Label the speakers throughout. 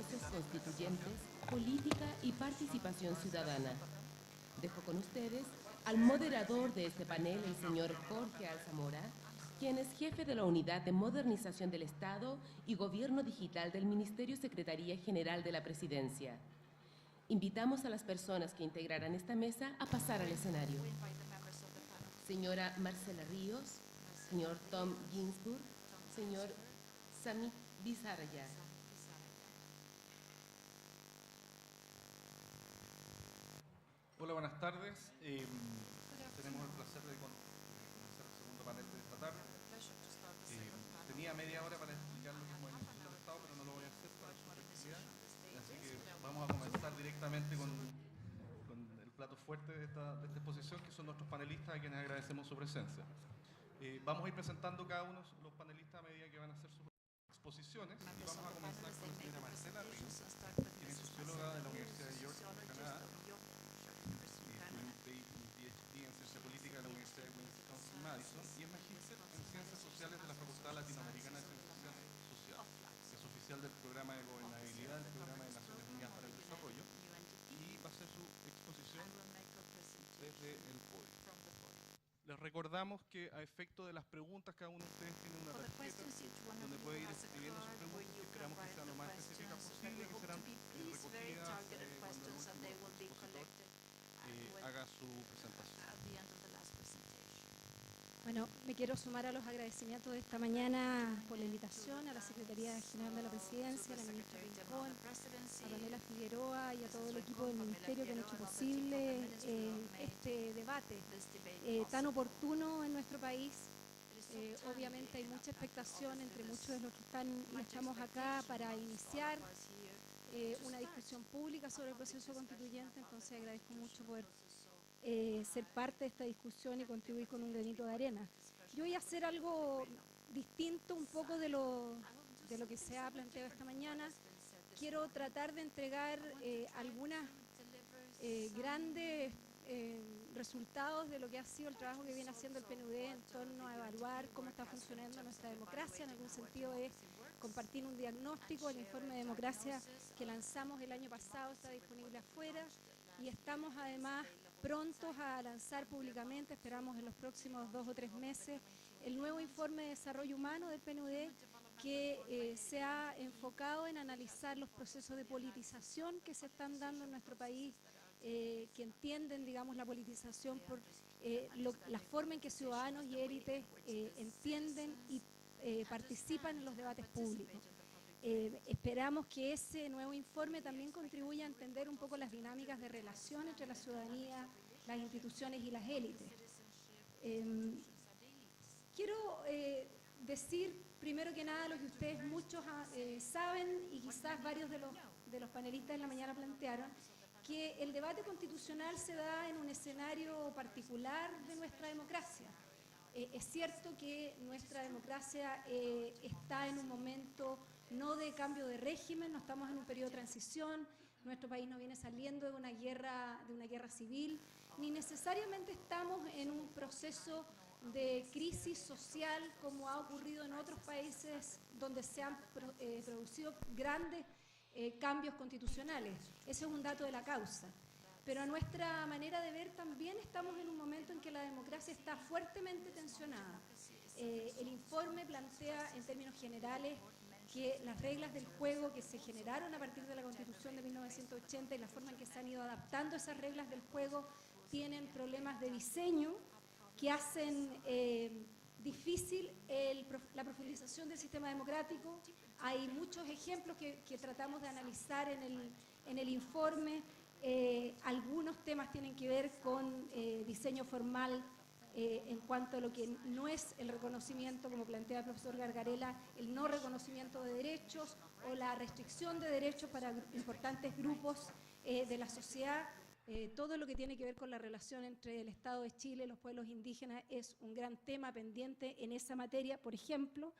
Speaker 1: procesos constituyentes, política y participación ciudadana. Dejo con ustedes al moderador de este panel, el señor Jorge Alzamora, quien es jefe de la Unidad de Modernización del Estado y Gobierno Digital del Ministerio Secretaría General de la Presidencia. Invitamos a las personas que integrarán esta mesa a pasar al escenario. Señora Marcela Ríos, señor Tom Ginsburg, señor Samit Visaraya.
Speaker 2: Hola, buenas tardes. Tenemos el placer de comenzar el segundo panel de esta tarde. Tenía media hora para explicar lo que es modernización del Estado, pero no lo voy a hacer para su flexibilidad. Así que vamos a comenzar directamente con el plato fuerte de esta exposición, que son nuestros panelistas, a quienes agradecemos su presencia. Vamos a ir presentando cada uno de los panelistas a medida que van a hacer sus exposiciones. Y vamos a comenzar con la señora Marcela Ríos, quien es socióloga de la Universidad de York, Canadá. PhD en Ciencia Política de la Universidad de Wisconsin-Madison y es magíster en Ciencias Sociales de la Facultad Latinoamericana de Ciencias Sociales. Es oficial del Programa de Gobernabilidad del Programa de Naciones Unidas para el Desarrollo y va a hacer su exposición desde el podio. Les recordamos que a efecto de las preguntas, cada uno de ustedes tiene una tarjeta donde puede ir escribiendo sus preguntas, que esperamos que sean lo más específicas posible, que serán recogidas cuando el expositor haga su presentación.
Speaker 3: Bueno, me quiero sumar a los agradecimientos de esta mañana por la invitación a la Secretaría General de la Presidencia, a la ministra Rincón, a Pamela Figueroa y a todo el equipo del Ministerio que han hecho posible este debate tan oportuno en nuestro país. Obviamente hay mucha expectación entre muchos de los que estamos acá para iniciar una discusión pública sobre el proceso constituyente, entonces agradezco mucho poder ser parte de esta discusión y contribuir con un granito de arena. Yo voy a hacer algo distinto un poco de lo que se ha planteado esta mañana. Quiero tratar de entregar algunas grandes resultados de lo que ha sido el trabajo que viene haciendo el PNUD en torno a evaluar cómo está funcionando nuestra democracia. En algún sentido es compartir un diagnóstico. El informe de democracia que lanzamos el año pasado está disponible afuera y estamos además prontos a lanzar públicamente, esperamos en los próximos 2 o 3 meses, el nuevo informe de desarrollo humano del PNUD que se ha enfocado en analizar los procesos de politización que se están dando en nuestro país, que entienden, digamos, la politización por la forma en que ciudadanos y élites entienden y participan en los debates públicos. Esperamos que ese nuevo informe también contribuya a entender un poco las dinámicas de relación entre la ciudadanía, las instituciones y las élites. Quiero decir, primero que nada, lo que ustedes muchos saben y quizás varios de los panelistas en la mañana plantearon, que el debate constitucional se da en un escenario particular de nuestra democracia. Es cierto que nuestra democracia está en un momento no de cambio de régimen, no estamos en un periodo de transición, nuestro país no viene saliendo de una guerra civil, ni necesariamente estamos en un proceso de crisis social como ha ocurrido en otros países donde se han producido grandes cambios constitucionales. Ese es un dato de la causa. Pero a nuestra manera de ver también estamos en un momento en que la democracia está fuertemente tensionada. El informe plantea en términos generales que las reglas del juego que se generaron a partir de la Constitución de 1980 y la forma en que se han ido adaptando esas reglas del juego tienen problemas de diseño que hacen difícil la profundización del sistema democrático. Hay muchos ejemplos que tratamos de analizar en el informe. Algunos temas tienen que ver con diseño formal en cuanto a lo que no es el reconocimiento, como plantea el profesor Gargarella, el no reconocimiento de derechos o la restricción de derechos para importantes grupos de la sociedad. Todo lo que tiene que ver con la relación entre el Estado de Chile y los pueblos indígenas es un gran tema pendiente en esa materia. Por ejemplo,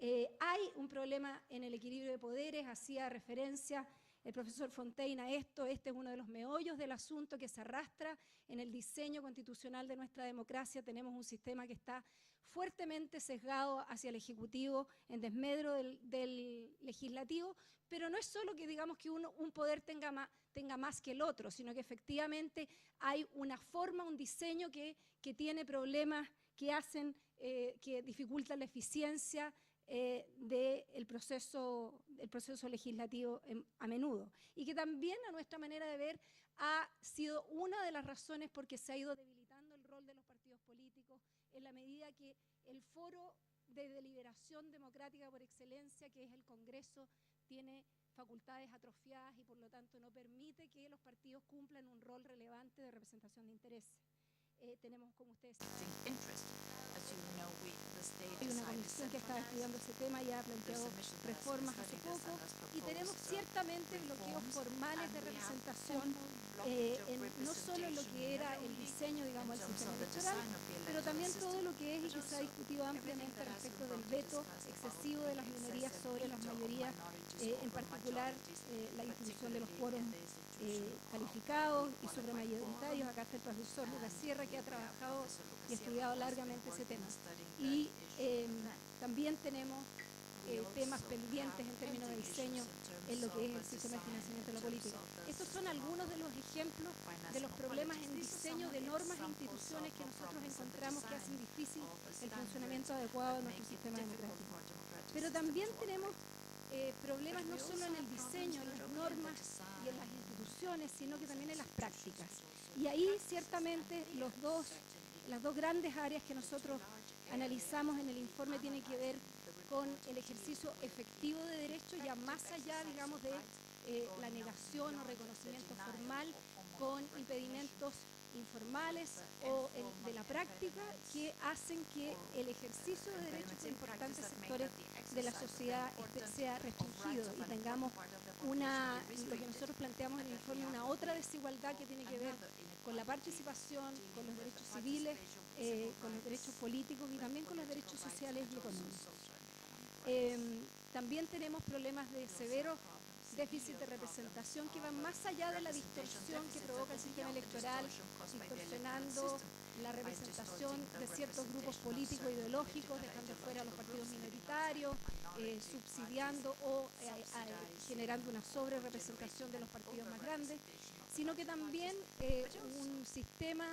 Speaker 3: hay un problema en el equilibrio de poderes, hacía referencia el profesor Fontaine a esto. Este es uno de los meollos del asunto que se arrastra en el diseño constitucional de nuestra democracia. Tenemos un sistema que está fuertemente sesgado hacia el Ejecutivo en desmedro del Legislativo, pero no es solo que digamos que un poder tenga más que el otro, sino que efectivamente hay una forma, un diseño que tiene problemas que hacen, que dificultan la eficiencia del proceso legislativo a menudo, y que también, a nuestra manera de ver, ha sido una de las razones por que se ha ido debilitando el rol de los partidos políticos en la medida que el foro de deliberación democrática por excelencia, que es el Congreso, tiene facultades atrofiadas y por lo tanto no permite que los partidos cumplan un rol relevante de representación de intereses. Tenemos, como ustedes saben, hay una comisión que está estudiando ese tema y ha planteado reformas hace poco, y tenemos ciertamente bloqueos formales de representación, no solo en lo que era el diseño, digamos, del sistema electoral, pero también todo lo que es y que se ha discutido ampliamente respecto del veto excesivo de las minorías sobre las mayorías, en particular la institución de los quórums calificados y sobremayoritarios. Acá está el profesor Lucas Sierra, que ha trabajado y estudiado largamente ese tema. Y también tenemos temas pendientes en términos de diseño en lo que es el sistema de financiamiento de la política. Estos son algunos de los ejemplos de los problemas en diseño de normas e instituciones que nosotros encontramos que hacen difícil el funcionamiento adecuado de nuestro sistema democrático. Pero también tenemos problemas no solo en el diseño, en las normas y en las instituciones, sino que también en las prácticas. Y ahí ciertamente las dos grandes áreas que nosotros analizamos en el informe tienen que ver con el ejercicio efectivo de derechos, ya más allá, digamos, de la negación o reconocimiento formal, con impedimentos informales o de la práctica que hacen que el ejercicio de derechos de importantes sectores de la sociedad sea restringido y tengamos lo que nosotros planteamos en el informe, una otra desigualdad que tiene que ver con la participación, con los derechos civiles, con los derechos políticos y también con los derechos sociales y económicos. También tenemos problemas de severos déficit de representación que van más allá de la distorsión que provoca el sistema electoral, distorsionando la representación de ciertos grupos políticos e ideológicos, dejando fuera a los partidos minoritarios, subsidiando o generando una sobrerepresentación de los partidos más grandes, sino que también un sistema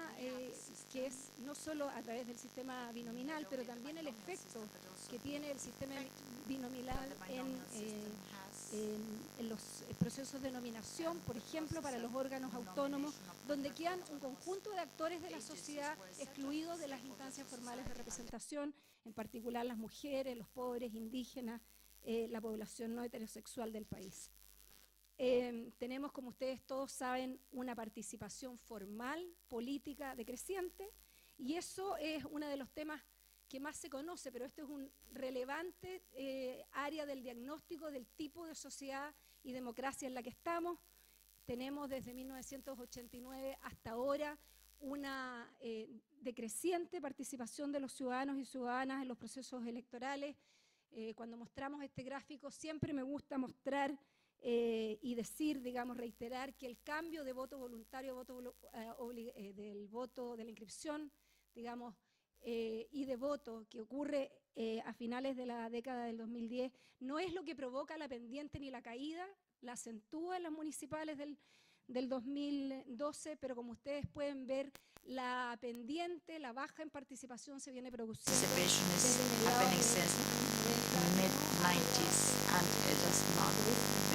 Speaker 3: que es no solo a través del sistema binominal, pero también el efecto que tiene el sistema binominal en los procesos de nominación, por ejemplo, para los órganos autónomos, donde quedan un conjunto de actores de la sociedad excluidos de las instancias formales de representación, en particular las mujeres, los pobres, indígenas, la población no heterosexual del país. Tenemos, como ustedes todos saben, una participación formal, política, decreciente, y eso es uno de los temas que más se conoce, pero esto es un relevante área del diagnóstico del tipo de sociedad y democracia en la que estamos. Tenemos desde 1989 hasta ahora una decreciente participación de los ciudadanos y ciudadanas en los procesos electorales. Cuando mostramos este gráfico siempre me gusta mostrar y decir, digamos, reiterar que el cambio de voto voluntario, del voto de la inscripción, digamos, y de voto que ocurre a finales de la década del 2010 no es lo que provoca la pendiente ni la caída, la acentúa en las municipales del 2012, pero como ustedes pueden ver, la pendiente, la baja en participación se viene produciendo desde mediados de los mid-90s and it has not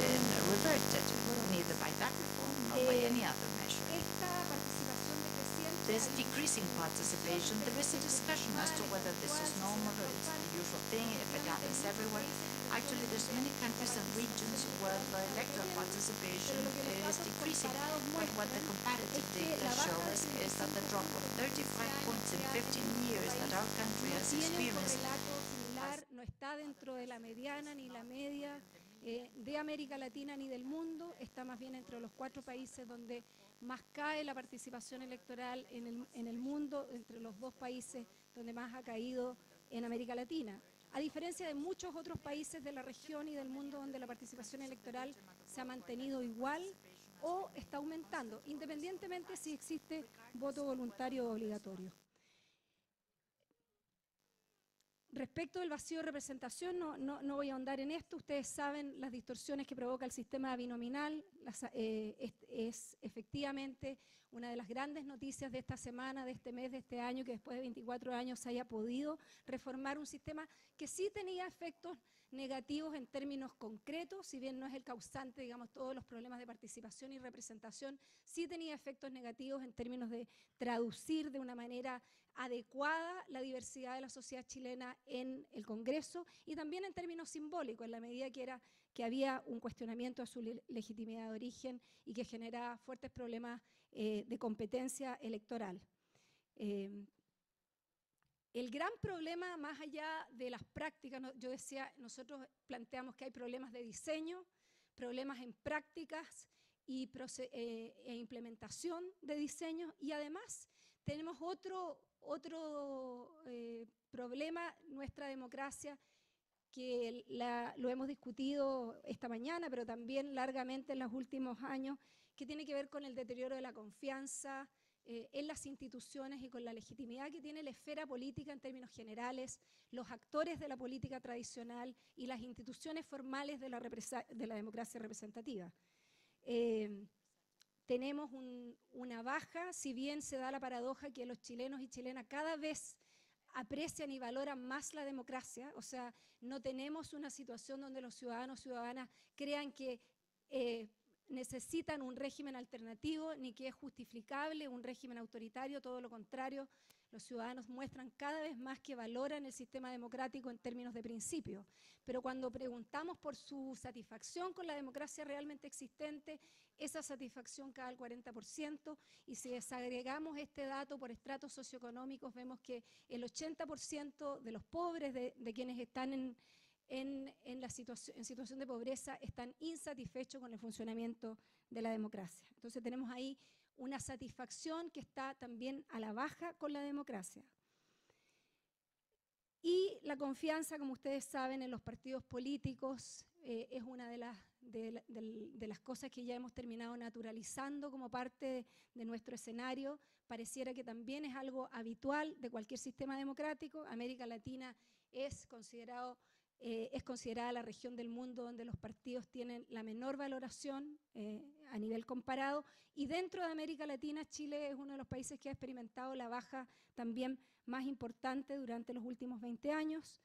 Speaker 3: been reverted, neither by that reform nor by any other measure. Esta participación decreciente, this decreasing participation, there is a discussion as to whether this is normal or it's the usual thing, if it happens everywhere. Actually, there's many countries and regions where the electoral participation is decreasing, but what the comparative data shows is that the drop of 35 points in 15 years that our country has experienced no está dentro de la mediana ni la media de América Latina ni del mundo, está más bien entre los 4 países donde más cae la participación electoral en el mundo, entre los 2 países donde más ha caído en América Latina. A diferencia de muchos otros países de la región y del mundo donde la participación electoral se ha mantenido igual o está aumentando, independientemente si existe voto voluntario o obligatorio. Respecto del vacío de representación, no voy a ahondar en esto. Ustedes saben las distorsiones que provoca el sistema binominal. Es efectivamente una de las grandes noticias de esta semana, de este mes, de este año, que después de 24 años se haya podido reformar un sistema que sí tenía efectos negativos en términos concretos, si bien no es el causante, digamos, todos los problemas de participación y representación, sí tenía efectos negativos en términos de traducir de una manera adecuada la diversidad de la sociedad chilena en el Congreso y también en términos simbólicos, en la medida que había un cuestionamiento a su legitimidad de origen y que generaba fuertes problemas de competencia electoral. El gran problema, más allá de las prácticas, yo decía, nosotros planteamos que hay problemas de diseño, problemas en prácticas e implementación de diseños, y además tenemos otro problema, nuestra democracia, que lo hemos discutido esta mañana, pero también largamente en los últimos años, que tiene que ver con el deterioro de la confianza en las instituciones y con la legitimidad que tiene la esfera política en términos generales, los actores de la política tradicional y las instituciones formales de la democracia representativa. Tenemos una baja, si bien se da la paradoja que los chilenos y chilenas cada vez aprecian y valoran más la democracia, o sea, no tenemos una situación donde los ciudadanos y ciudadanas crean que necesitan un régimen alternativo, ni que es justificable un régimen autoritario, todo lo contrario, los ciudadanos muestran cada vez más que valoran el sistema democrático en términos de principio. Pero cuando preguntamos por su satisfacción con la democracia realmente existente, esa satisfacción cae al 40%, y si desagregamos este dato por estratos socioeconómicos, vemos que el 80% de los pobres, de quienes están en situación de pobreza, están insatisfechos con el funcionamiento de la democracia. Entonces tenemos ahí una satisfacción que está también a la baja con la democracia. Y la confianza, como ustedes saben, en los partidos políticos es una de las cosas que ya hemos terminado naturalizando como parte de nuestro escenario. Pareciera que también es algo habitual de cualquier sistema democrático. América Latina es considerada la región del mundo donde los partidos tienen la menor valoración a nivel comparado, y dentro de América Latina Chile es uno de los países que ha experimentado la baja también más importante durante los últimos 20 años.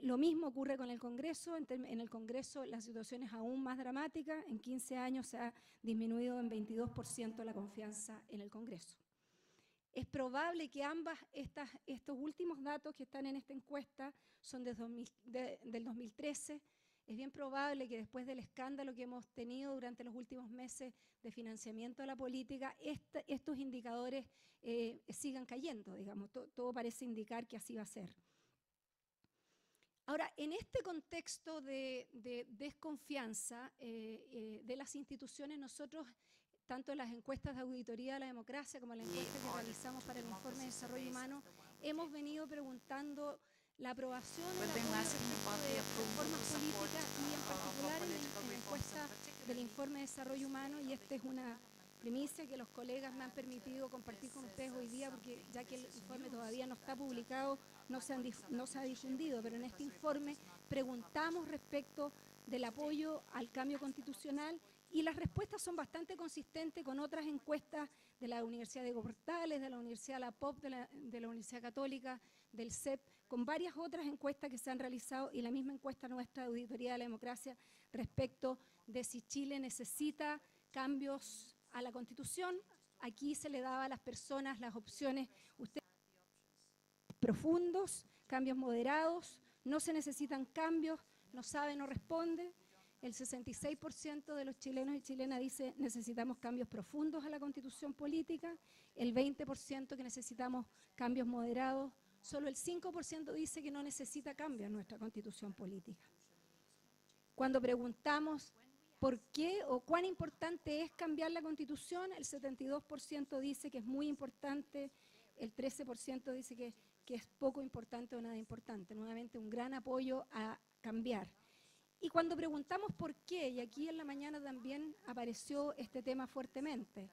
Speaker 3: Lo mismo ocurre con el Congreso. En el Congreso la situación es aún más dramática. En 15 años se ha disminuido en 22% la confianza en el Congreso. Es probable que estos últimos datos que están en esta encuesta son del 2013. Es bien probable que después del escándalo que hemos tenido durante los últimos meses de financiamiento de la política, estos indicadores sigan cayendo, digamos. Todo parece indicar que así va a ser. Ahora, en este contexto de desconfianza de las instituciones, nosotros, tanto en las encuestas de auditoría de la democracia como en la encuesta que realizamos para el informe de desarrollo humano, hemos venido preguntando la aprobación o el apoyo de reformas políticas, y en particular en la encuesta del informe de desarrollo humano, y esta es una primicia que los colegas me han permitido compartir con ustedes hoy día, porque ya que el informe todavía no está publicado, no se ha difundido, pero en este informe preguntamos respecto del apoyo al cambio constitucional, y las respuestas son bastante consistentes con otras encuestas de la Universidad de Portales, de la Universidad La Pop, de la Universidad Católica, del CEP, con varias otras encuestas que se han realizado, y la misma encuesta nuestra de Auditoría de la Democracia respecto de si Chile necesita cambios a la Constitución. Aquí se le daba a las personas las opciones, ustedes, profundos, cambios moderados, no se necesitan cambios, no sabe, no responde. El 66% de los chilenos y chilenas dice necesitamos cambios profundos a la Constitución política, el 20% que necesitamos cambios moderados, solo el 5% dice que no necesita cambios en nuestra Constitución política. Cuando preguntamos por qué o cuán importante es cambiar la Constitución, el 72% dice que es muy importante, el 13% dice que es poco importante o nada importante. Nuevamente, un gran apoyo a cambiar. Y cuando preguntamos por qué, y aquí en la mañana también apareció este tema fuertemente,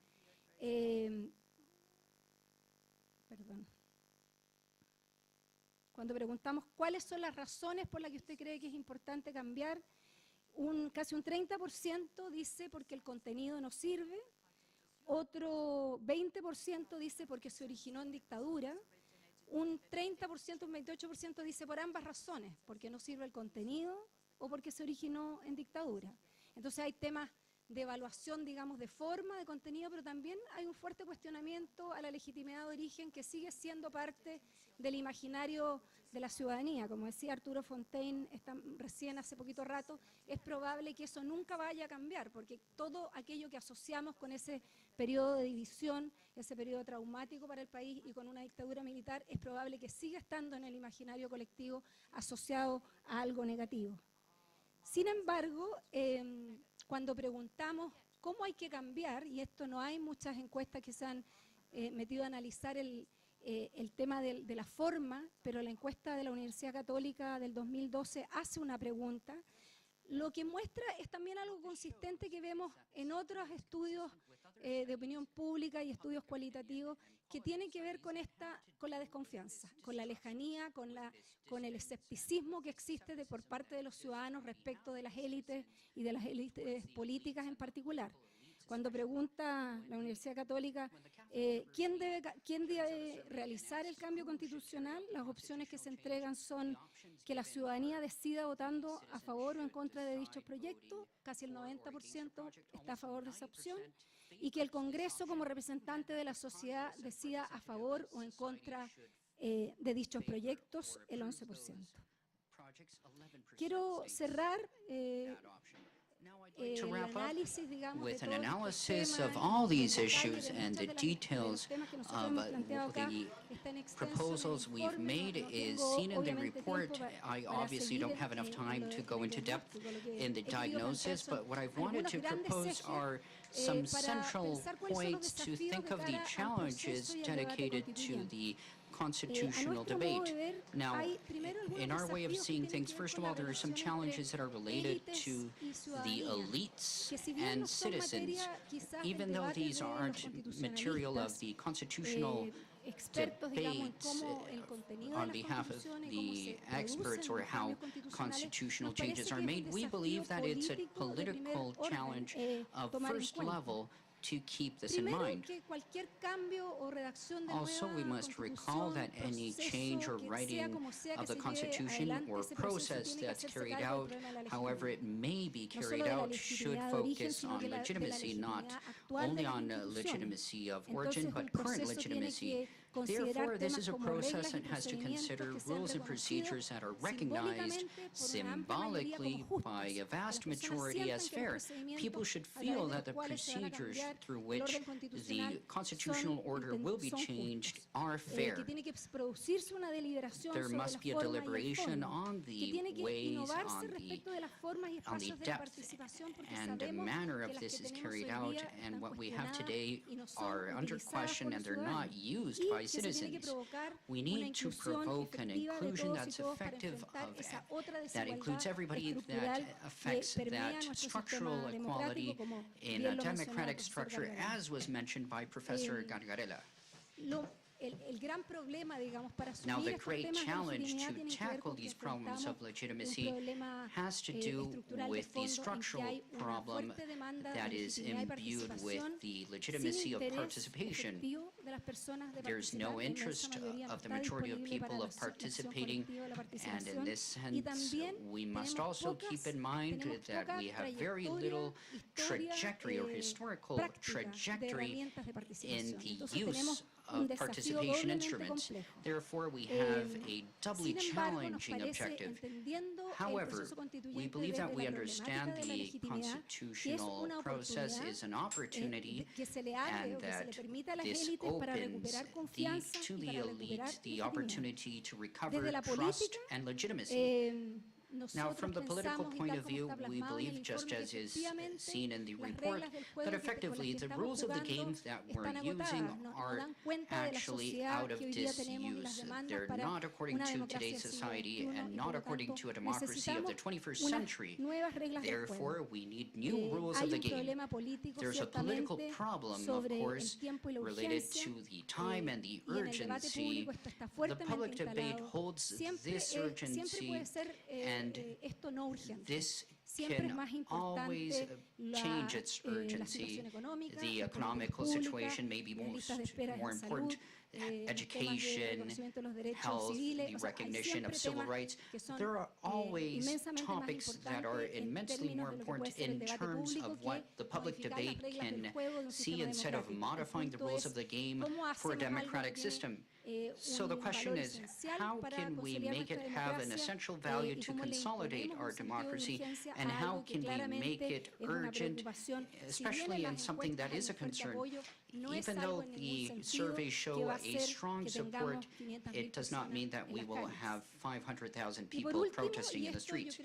Speaker 3: perdón. Cuando preguntamos cuáles son las razones por las que usted cree que es importante cambiar, casi un 30% dice porque el contenido no sirve, otro 20% dice porque se originó en dictadura, un 30%, un 28% dice por ambas razones, porque no sirve el contenido o porque se originó en dictadura. Entonces hay temas de evaluación, digamos, de forma, de contenido, pero también hay un fuerte cuestionamiento a la legitimidad de origen que sigue siendo parte del imaginario de la ciudadanía. Como decía Arturo Fontaine recién hace poquito rato, es probable que eso nunca vaya a cambiar, porque todo aquello que asociamos con ese periodo de división, ese periodo traumático para el país y con una dictadura militar, es probable que siga estando en el imaginario colectivo asociado a algo negativo. Sin embargo, cuando preguntamos cómo hay que cambiar, y esto no hay muchas encuestas que se han metido a analizar el tema de la forma, pero la encuesta de la Universidad Católica del 2012 hace una pregunta, lo que muestra es también algo consistente que vemos en otros estudios de opinión pública y estudios cualitativos que tienen que ver con la desconfianza, con la lejanía, con el escepticismo que existe por parte de los ciudadanos respecto de las élites y de las élites políticas en particular. Cuando pregunta la Universidad Católica quién debe realizar el cambio constitucional, las opciones que se entregan son que la ciudadanía decida votando a favor o en contra de dichos proyectos, casi el 90% está a favor de esa opción, y que el Congreso como representante de la sociedad decida a favor o en contra de dichos proyectos, el 11%. Quiero cerrar
Speaker 4: to wrap up with an analysis of all these issues and the details of the proposals we've made is seen in the report. I obviously don't have enough time to go into depth in the diagnosis, but what I've wanted to propose are some central points to think of the challenges dedicated to the constitutional debate. Now, in our way of seeing things, first of all, there are some challenges that are related to the elites and citizens. Even though these aren't material of the constitutional debates on behalf of the experts or how constitutional changes are made, we believe that it's a political challenge of first level to keep this in mind. Also, we must recall that any change or writing of the Constitution or process that's carried out, however it may be carried out, should focus on legitimacy, not only on legitimacy of origin, but current legitimacy. Therefore, this is a process that has to consider rules and procedures that are recognized symbolically by a vast majority as fair. People should feel that the procedures through which the constitutional order will be changed are fair. There must be a deliberation on the ways, on the depth and the manner of this is carried out, and what we have today are under question and they're not used by citizens. We need to provoke an inclusion that's effective, that includes everybody, that affects that structural equality in a democratic structure, as was mentioned by Professor Gargarella. Now, the great challenge to tackle these problems of legitimacy has to do with the structural problem that is imbued with the legitimacy of participation. There's no interest of the majority of people of participating, and in this sense, we must also keep in mind that we have very little trajectory or historical trajectory in the use of participation instruments. Therefore, we have a doubly challenging objective. However, we believe that we understand the constitutional process is an opportunity and that this opens to the elite the opportunity to recover trust and legitimacy. Now, from the political point of view, we believe, just as is seen in the report, that effectively the rules of the game that we're using are actually out of disuse. They're not according to today's society and not according to a democracy of the 21st century. Therefore, we need new rules of the game. There's a political problem, of course, related to the time and the urgency. The public debate holds this urgency, and this can always change its urgency. The economical situation may be more important. Education, health, the recognition of civil rights. There are always topics that are immensely more important in terms of what the public debate can see instead of modifying the rules of the game for a democratic system. So the question is, how can we make it have an essential value to consolidate our democracy, and how can we make it urgent, especially in something that is a concern? Even though the surveys show a strong support, it does not mean that we will have 500,000 people protesting in the streets.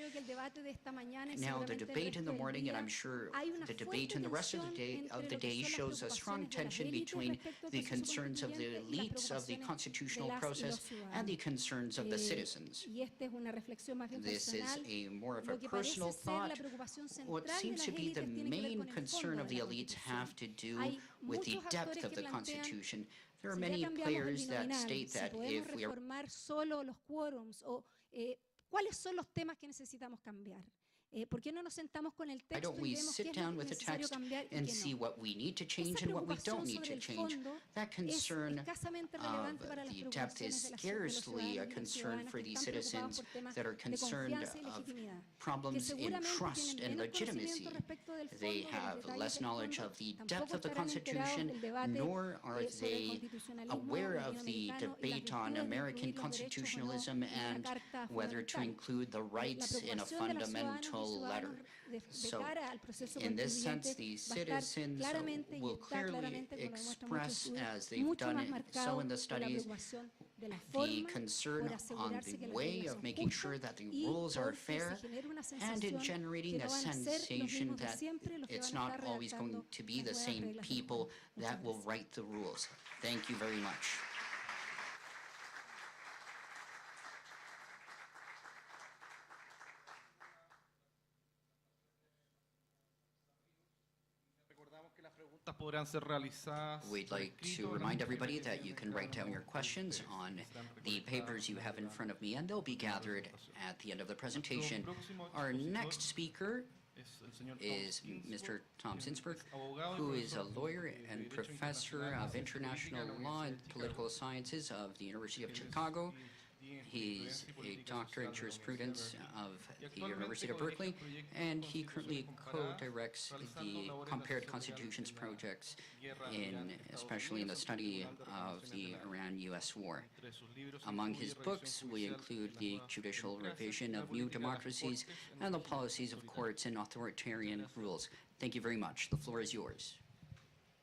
Speaker 4: Now, the debate in the morning, and I'm sure the debate in the rest of the day shows a strong tension between the concerns of the elites of the constitutional process and the concerns of the citizens. This is more of a personal thought. What seems to be the main concern of the elites have to do with the depth of the Constitution. There are many players that state that if we are
Speaker 3: ¿cuáles son los temas que necesitamos cambiar? ¿Por qué no nos sentamos con el
Speaker 4: Why
Speaker 3: texto
Speaker 4: don't
Speaker 3: y
Speaker 4: we
Speaker 3: vemos qué
Speaker 4: sit
Speaker 3: es
Speaker 4: down
Speaker 3: lo
Speaker 4: with the
Speaker 3: necesario
Speaker 4: text
Speaker 3: cambiar y
Speaker 4: and
Speaker 3: qué
Speaker 4: see
Speaker 3: no?
Speaker 4: what we need to change
Speaker 3: Esa
Speaker 4: and what we
Speaker 3: preocupación
Speaker 4: don't need
Speaker 3: sobre
Speaker 4: to
Speaker 3: el
Speaker 4: change?
Speaker 3: fondo
Speaker 4: That
Speaker 3: es
Speaker 4: concern
Speaker 3: escasamente
Speaker 4: of
Speaker 3: relevante para las
Speaker 4: the depth
Speaker 3: preocupaciones
Speaker 4: is
Speaker 3: de los
Speaker 4: scarcely a
Speaker 3: ciudadanos y
Speaker 4: concern
Speaker 3: ciudadanas
Speaker 4: for
Speaker 3: que
Speaker 4: the
Speaker 3: están preocupados
Speaker 4: citizens
Speaker 3: por temas
Speaker 4: that are
Speaker 3: de
Speaker 4: concerned
Speaker 3: confianza y
Speaker 4: of
Speaker 3: legitimidad, que
Speaker 4: problems in
Speaker 3: seguramente
Speaker 4: trust
Speaker 3: tienen
Speaker 4: and
Speaker 3: menos
Speaker 4: legitimacy.
Speaker 3: conocimiento respecto del
Speaker 4: They
Speaker 3: fondo, de los
Speaker 4: have
Speaker 3: detalles
Speaker 4: less
Speaker 3: del
Speaker 4: knowledge
Speaker 3: fondo,
Speaker 4: of the depth
Speaker 3: tampoco
Speaker 4: of the
Speaker 3: estarán enterados
Speaker 4: Constitution,
Speaker 3: del debate
Speaker 4: nor are
Speaker 3: sobre el
Speaker 4: they
Speaker 3: constitucionalismo
Speaker 4: aware of the
Speaker 3: latinoamericano y las
Speaker 4: debate on
Speaker 3: virtudes de
Speaker 4: American
Speaker 3: incluir los derechos o no
Speaker 4: constitutionalism
Speaker 3: en una
Speaker 4: and
Speaker 3: carta
Speaker 4: whether to
Speaker 3: fundamental.
Speaker 4: include the
Speaker 3: La
Speaker 4: rights in a
Speaker 3: preocupación de las ciudadanas y
Speaker 4: fundamental letter.
Speaker 3: ciudadanos de
Speaker 4: So,
Speaker 3: cara al proceso
Speaker 4: in this sense,
Speaker 3: constituyente
Speaker 4: the
Speaker 3: va a estar
Speaker 4: citizens
Speaker 3: claramente y
Speaker 4: will
Speaker 3: está
Speaker 4: clearly
Speaker 3: claramente, como lo demuestran muchos
Speaker 4: express,
Speaker 3: estudios,
Speaker 4: as they've
Speaker 3: mucho
Speaker 4: done
Speaker 3: más
Speaker 4: it so
Speaker 3: marcado
Speaker 4: in the
Speaker 3: por la
Speaker 4: studies,
Speaker 3: preocupación de la
Speaker 4: the
Speaker 3: forma,
Speaker 4: concern
Speaker 3: por
Speaker 4: on
Speaker 3: asegurarse
Speaker 4: the
Speaker 3: que las
Speaker 4: way
Speaker 3: reglas
Speaker 4: of
Speaker 3: son
Speaker 4: making sure
Speaker 3: justas
Speaker 4: that the
Speaker 3: y
Speaker 4: rules are
Speaker 3: porque
Speaker 4: fair,
Speaker 3: se genera una
Speaker 4: and in
Speaker 3: sensación
Speaker 4: generating
Speaker 3: que
Speaker 4: a
Speaker 3: no van a ser los
Speaker 4: sensation
Speaker 3: mismos de
Speaker 4: that
Speaker 3: siempre los que
Speaker 4: it's
Speaker 3: van a
Speaker 4: not
Speaker 3: estar
Speaker 4: always going
Speaker 3: redactando
Speaker 4: to be
Speaker 3: las
Speaker 4: the
Speaker 3: nuevas
Speaker 4: same
Speaker 3: reglas del
Speaker 4: people
Speaker 3: juego.
Speaker 4: that
Speaker 3: Muchas
Speaker 4: will
Speaker 3: gracias.
Speaker 4: write the rules. Thank you very much.
Speaker 2: Recordamos que las preguntas podrán ser realizadas
Speaker 4: We'd
Speaker 2: por
Speaker 4: like
Speaker 2: escrito
Speaker 4: to
Speaker 2: en las
Speaker 4: remind everybody
Speaker 2: imágenes
Speaker 4: that
Speaker 2: que
Speaker 4: you
Speaker 2: tienen
Speaker 4: can write
Speaker 2: cada
Speaker 4: down your
Speaker 2: uno de
Speaker 4: questions
Speaker 2: ustedes.
Speaker 4: on
Speaker 2: Serán
Speaker 4: the
Speaker 2: recolectadas
Speaker 4: papers you have in
Speaker 2: durante
Speaker 4: front of me, and they'll be gathered at the end of the presentation.
Speaker 2: próximo
Speaker 4: Our
Speaker 2: expositor
Speaker 4: next speaker
Speaker 2: es el señor
Speaker 4: is Mr. Tom Zinsberg, who is a lawyer and professor of international law and political sciences of the University of Chicago. He's a doctor in jurisprudence of the University of Berkeley, and he currently co-directs the Compared Constitutions projects, especially in the study of the Iran-US war. Among his books, we include the judicial revision of new democracies and the policies of courts and authoritarian rules. Thank you very much. The floor is yours.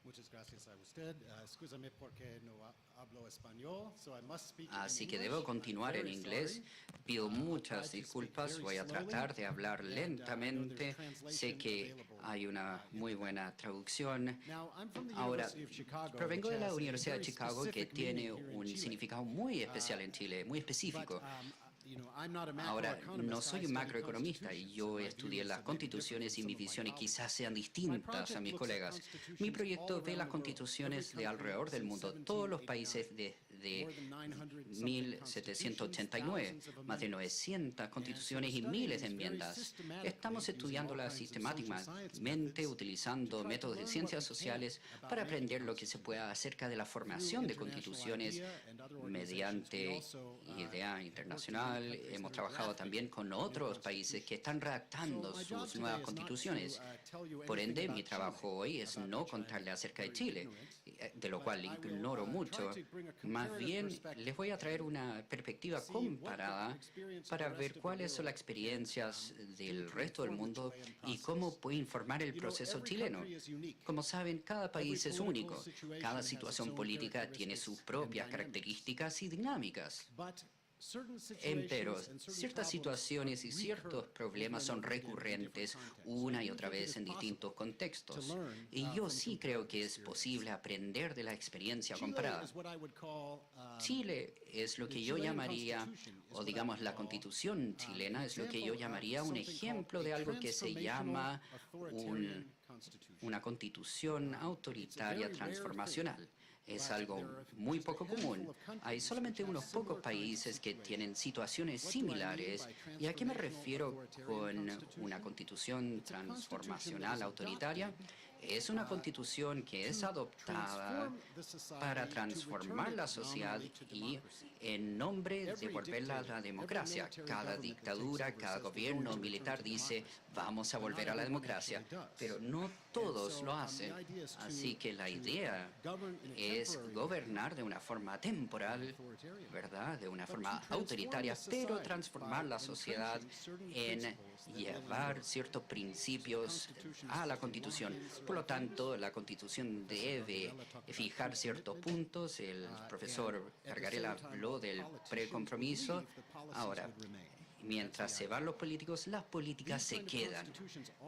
Speaker 5: Muchas gracias a usted. Excúsame porque no hablo español, so I must speak in
Speaker 4: Así que
Speaker 5: English.
Speaker 4: debo continuar en
Speaker 5: Very
Speaker 4: inglés.
Speaker 5: sorry.
Speaker 4: Pido muchas
Speaker 5: I'll try to speak
Speaker 4: disculpas.
Speaker 5: very
Speaker 4: Voy a
Speaker 5: slowly,
Speaker 4: tratar de hablar
Speaker 5: and, I know
Speaker 4: lentamente.
Speaker 5: there's translation
Speaker 4: Sé que
Speaker 5: available.
Speaker 4: hay una muy buena traducción.
Speaker 5: Now, I'm from the
Speaker 4: Ahora,
Speaker 5: University of Chicago,
Speaker 4: provengo de
Speaker 5: which
Speaker 4: la
Speaker 5: has a
Speaker 4: Universidad de
Speaker 5: very
Speaker 4: Chicago, que
Speaker 5: specific meaning
Speaker 4: tiene
Speaker 5: here in
Speaker 4: un
Speaker 5: Chile.
Speaker 4: significado muy especial en Chile, muy
Speaker 5: But,
Speaker 4: específico.
Speaker 5: I'm not a
Speaker 4: Ahora,
Speaker 5: macroeconomist.
Speaker 4: no
Speaker 5: I
Speaker 4: soy un
Speaker 5: study
Speaker 4: macroeconomista y
Speaker 5: constitutions,
Speaker 4: yo
Speaker 5: so my
Speaker 4: estudié
Speaker 5: views
Speaker 4: las
Speaker 5: may be different
Speaker 4: constituciones y
Speaker 5: from
Speaker 4: mis
Speaker 5: some of my
Speaker 4: visiones
Speaker 5: colleagues.
Speaker 4: quizás sean
Speaker 5: My
Speaker 4: distintas
Speaker 5: project
Speaker 4: a mis
Speaker 5: looks at
Speaker 4: colegas. Mi
Speaker 5: constitutions
Speaker 4: proyecto
Speaker 5: all
Speaker 4: ve
Speaker 5: around
Speaker 4: las
Speaker 5: the world,
Speaker 4: constituciones
Speaker 5: every
Speaker 4: de alrededor del
Speaker 5: country
Speaker 4: mundo,
Speaker 5: since
Speaker 4: todos los
Speaker 5: 1789.
Speaker 4: países desde
Speaker 5: More than 900 something
Speaker 4: 1789,
Speaker 5: constitutions, thousands of
Speaker 4: más de
Speaker 5: amendments.
Speaker 4: 900 constituciones y miles de enmiendas. Estamos estudiándolas sistemáticamente, utilizando métodos de ciencias sociales para aprender lo que se pueda acerca de la formación de constituciones mediante idea internacional. Hemos trabajado también con otros países que están redactando sus nuevas constituciones. Por ende, mi trabajo hoy es no contarle acerca de Chile, de lo cual ignoro mucho. Más bien, les voy a traer una perspectiva comparada para ver cuáles son las experiencias del resto del mundo y cómo puede informar el proceso chileno. Como saben, cada país es único. Cada situación política tiene sus propias características y dinámicas. Pero ciertas situaciones y ciertos problemas son recurrentes una y otra vez en distintos contextos. Y yo sí creo que es posible aprender de la experiencia comparada. Chile es lo que yo llamaría, o digamos la Constitución chilena es lo que yo llamaría un ejemplo de algo que se llama una constitución autoritaria transformacional. Es algo muy poco común. Hay solamente unos pocos países que tienen situaciones similares. ¿Y a qué me refiero con una constitución transformacional autoritaria? Es una constitución que es adoptada para transformar la sociedad y en nombre de volverla a la democracia. Cada dictadura, cada gobierno militar dice, vamos a volver a la democracia, pero no todos lo hacen. Así que la idea es gobernar de una forma temporal, ¿verdad? De una forma autoritaria, pero transformar la sociedad en llevar ciertos principios a la Constitución. Por lo tanto, la Constitución debe fijar ciertos puntos. El profesor Gargarella habló del precompromiso. Ahora, mientras se van los políticos, las políticas se quedan.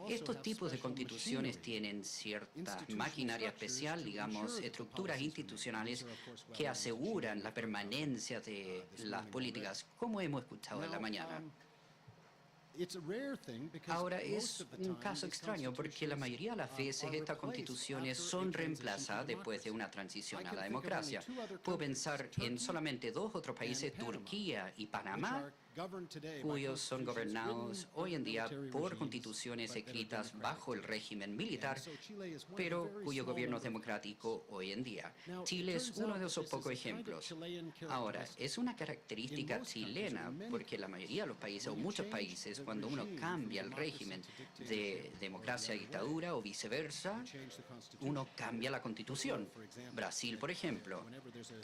Speaker 4: Estos tipos de constituciones tienen cierta maquinaria especial, digamos, estructuras institucionales que aseguran la permanencia de las políticas, como hemos escuchado en la mañana. Ahora, es un caso extraño porque la mayoría de las veces estas constituciones son reemplazadas después de una transición a la democracia. Puedo pensar en solamente dos otros países, Turquía y Panamá, cuyos son gobernados hoy en día por constituciones escritas bajo el régimen militar, pero cuyo gobierno es democrático hoy en día. Chile es uno de esos pocos ejemplos. Ahora, es una característica chilena porque la mayoría de los países, o muchos países, cuando uno cambia el régimen de democracia a dictadura o viceversa, uno cambia la constitución. Brasil, por ejemplo,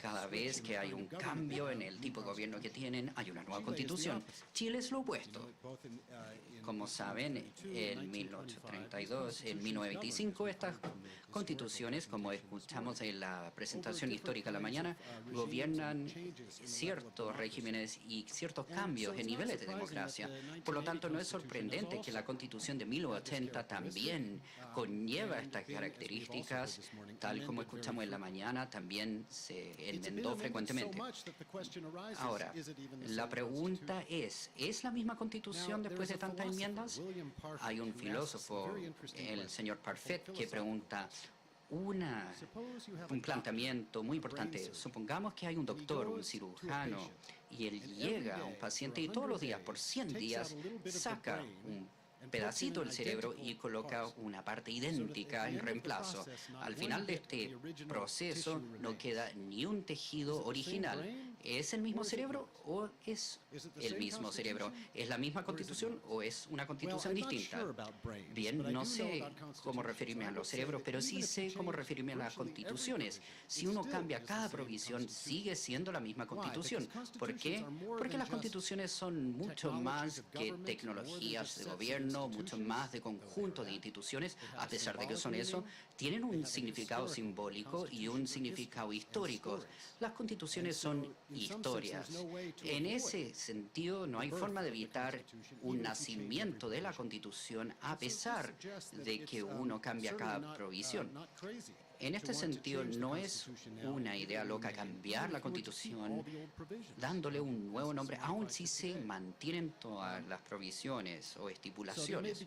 Speaker 4: cada vez que hay un cambio en el tipo de gobierno que tienen, hay una nueva constitución. Chile es lo opuesto. Como saben, en 1832, en 1925, estas constituciones, como escuchamos en la presentación histórica de la mañana, gobiernan ciertos regímenes y ciertos cambios en niveles de democracia. Por lo tanto, no es sorprendente que la Constitución de 1980 también conlleva estas características, tal como escuchamos en la mañana, también se enmendó frecuentemente. Ahora, la pregunta ¿es la misma Constitución después de tantas enmiendas? Hay un filósofo, el señor Parfet, que pregunta un planteamiento muy importante. Supongamos que hay un doctor, un cirujano, y él llega a un paciente y todos los días, por 100 días, saca un pedacito del cerebro y coloca una parte idéntica en reemplazo. Al final de este proceso no queda ni un tejido original. ¿Es el mismo cerebro o es el mismo cerebro? ¿Es la misma constitución o es una constitución distinta? Bien, no sé cómo referirme a los cerebros, pero sí sé cómo referirme a las constituciones. Si uno cambia cada provisión, sigue siendo la misma constitución. ¿Por qué? Porque las constituciones son mucho más que tecnologías de gobierno, mucho más de conjunto de instituciones, a pesar de que son eso, tienen un significado simbólico y un significado histórico. Las constituciones son historias. En ese sentido, no hay forma de evitar un nacimiento de la Constitución a pesar de que uno cambia cada provisión. En este sentido, no es una idea loca cambiar la Constitución dándole un nuevo nombre, aun si se mantienen todas las provisiones o estipulaciones.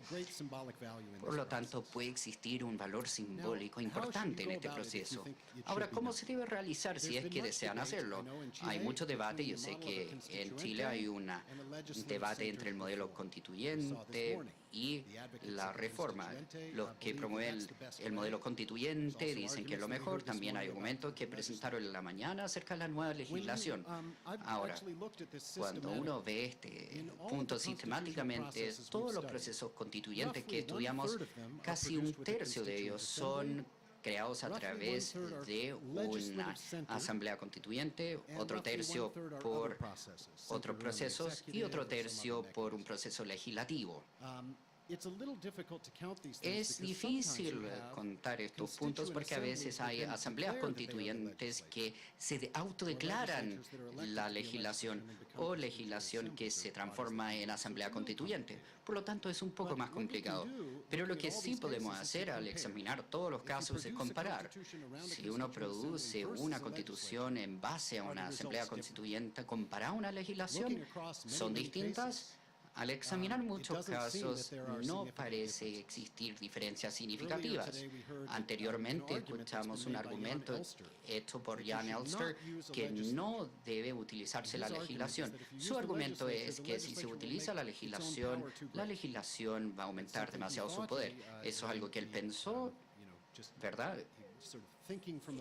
Speaker 4: Por lo tanto, puede existir un valor simbólico importante en este proceso. Ahora, ¿cómo se debe realizar si es que desean hacerlo? Hay mucho debate. Yo sé que en Chile hay un debate entre el modelo constituyente y la reforma. Los que promueven el modelo constituyente dicen que es lo mejor. También hay argumentos que presentaron en la mañana acerca de la nueva legislación. Ahora, cuando uno ve este punto sistemáticamente, todos los procesos constituyentes que estudiamos, casi un tercio de ellos son creados a través de una asamblea constituyente, otro tercio por otros procesos y otro tercio por un proceso legislativo. Es difícil contar estos puntos porque a veces hay asambleas constituyentes que se autodeclaran la legislación o legislación que se transforma en asamblea constituyente. Por lo tanto, es un poco más complicado. Pero lo que sí podemos hacer al examinar todos los casos es comparar. Si uno produce una constitución en base a una asamblea constituyente comparada a una legislación, ¿son distintas? Al examinar muchos casos, no parece existir diferencias significativas. Anteriormente escuchamos un argumento hecho por Jan Elster que no debe utilizarse la legislación. Su argumento es que si se utiliza la legislación va a aumentar demasiado su poder. Eso es algo que él pensó, ¿verdad?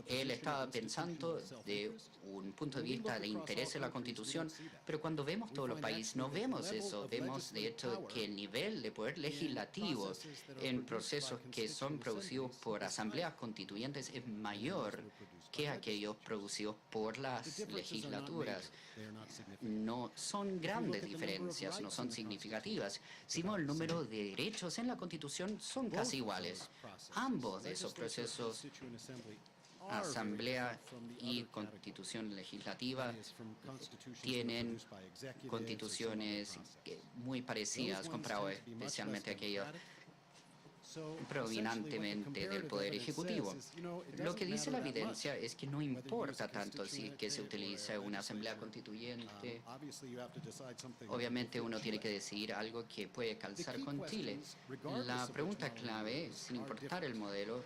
Speaker 4: Él estaba pensando de un punto de vista de interés en la Constitución, pero cuando vemos todos los países no vemos eso. Vemos, de hecho, que el nivel de poder legislativo en procesos que son producidos por asambleas constituyentes es mayor que aquellos producidos por las legislaturas. No son grandes diferencias, no son significativas. Sino el número de derechos en la Constitución son casi iguales. Ambos de esos procesos, Asamblea y Constitución Legislativa, tienen constituciones muy parecidas, comparado especialmente a aquellas prominentemente del Poder Ejecutivo. Lo que dice la evidencia es que no importa tanto si que se utiliza una asamblea constituyente. Obviamente uno tiene que decidir algo que puede calzar con Chile. La pregunta clave, sin importar el modelo,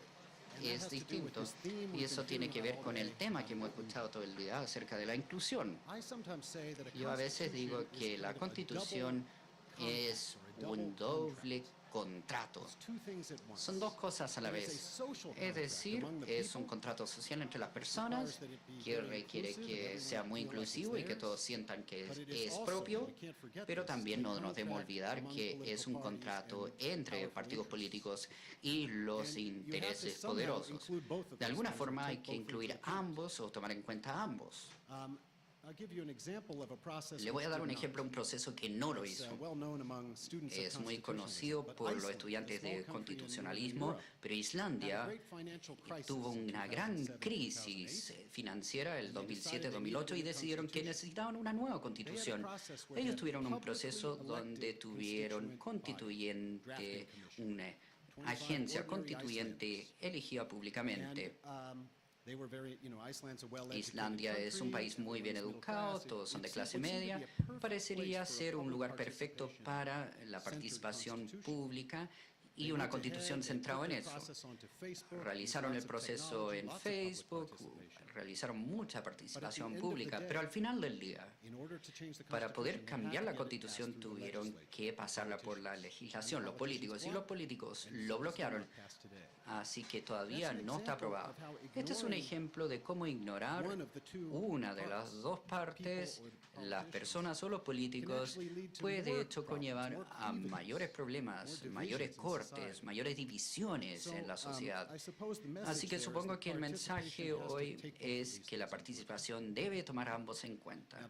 Speaker 4: es distinto. Y eso tiene que ver con el tema que hemos escuchado todo el día acerca de la inclusión. Yo a veces digo que la Constitución es un doble contrato. Son dos cosas a la vez. Es decir, es un contrato social entre las personas que requiere que sea muy inclusivo y que todos sientan que es propio, pero también no nos debemos olvidar que es un contrato entre partidos políticos y los intereses poderosos. De alguna forma hay que incluir ambos o tomar en cuenta ambos. Le voy a dar un ejemplo de un proceso que no lo hizo. Es muy conocido por los estudiantes de constitucionalismo, pero Islandia tuvo una gran crisis financiera el 2007-2008 y decidieron que necesitaban una nueva constitución. Ellos tuvieron un proceso donde tuvieron constituyente, una agencia constituyente elegida públicamente. Islandia es un país muy bien educado, todos son de clase media. Parecería ser un lugar perfecto para la participación pública y una constitución centrada en eso. Realizaron el proceso en Facebook, realizaron mucha participación pública, pero al final del día, para poder cambiar la constitución tuvieron que pasarla por la legislación, los políticos, y los políticos lo bloquearon. Así que todavía no está aprobado. Este es un ejemplo de cómo ignorar una de las dos partes, las personas o los políticos, puede de hecho conllevar a mayores problemas, mayores cortes, mayores divisiones en la sociedad. Así que supongo que el mensaje hoy es que la participación debe tomar a ambos en cuenta.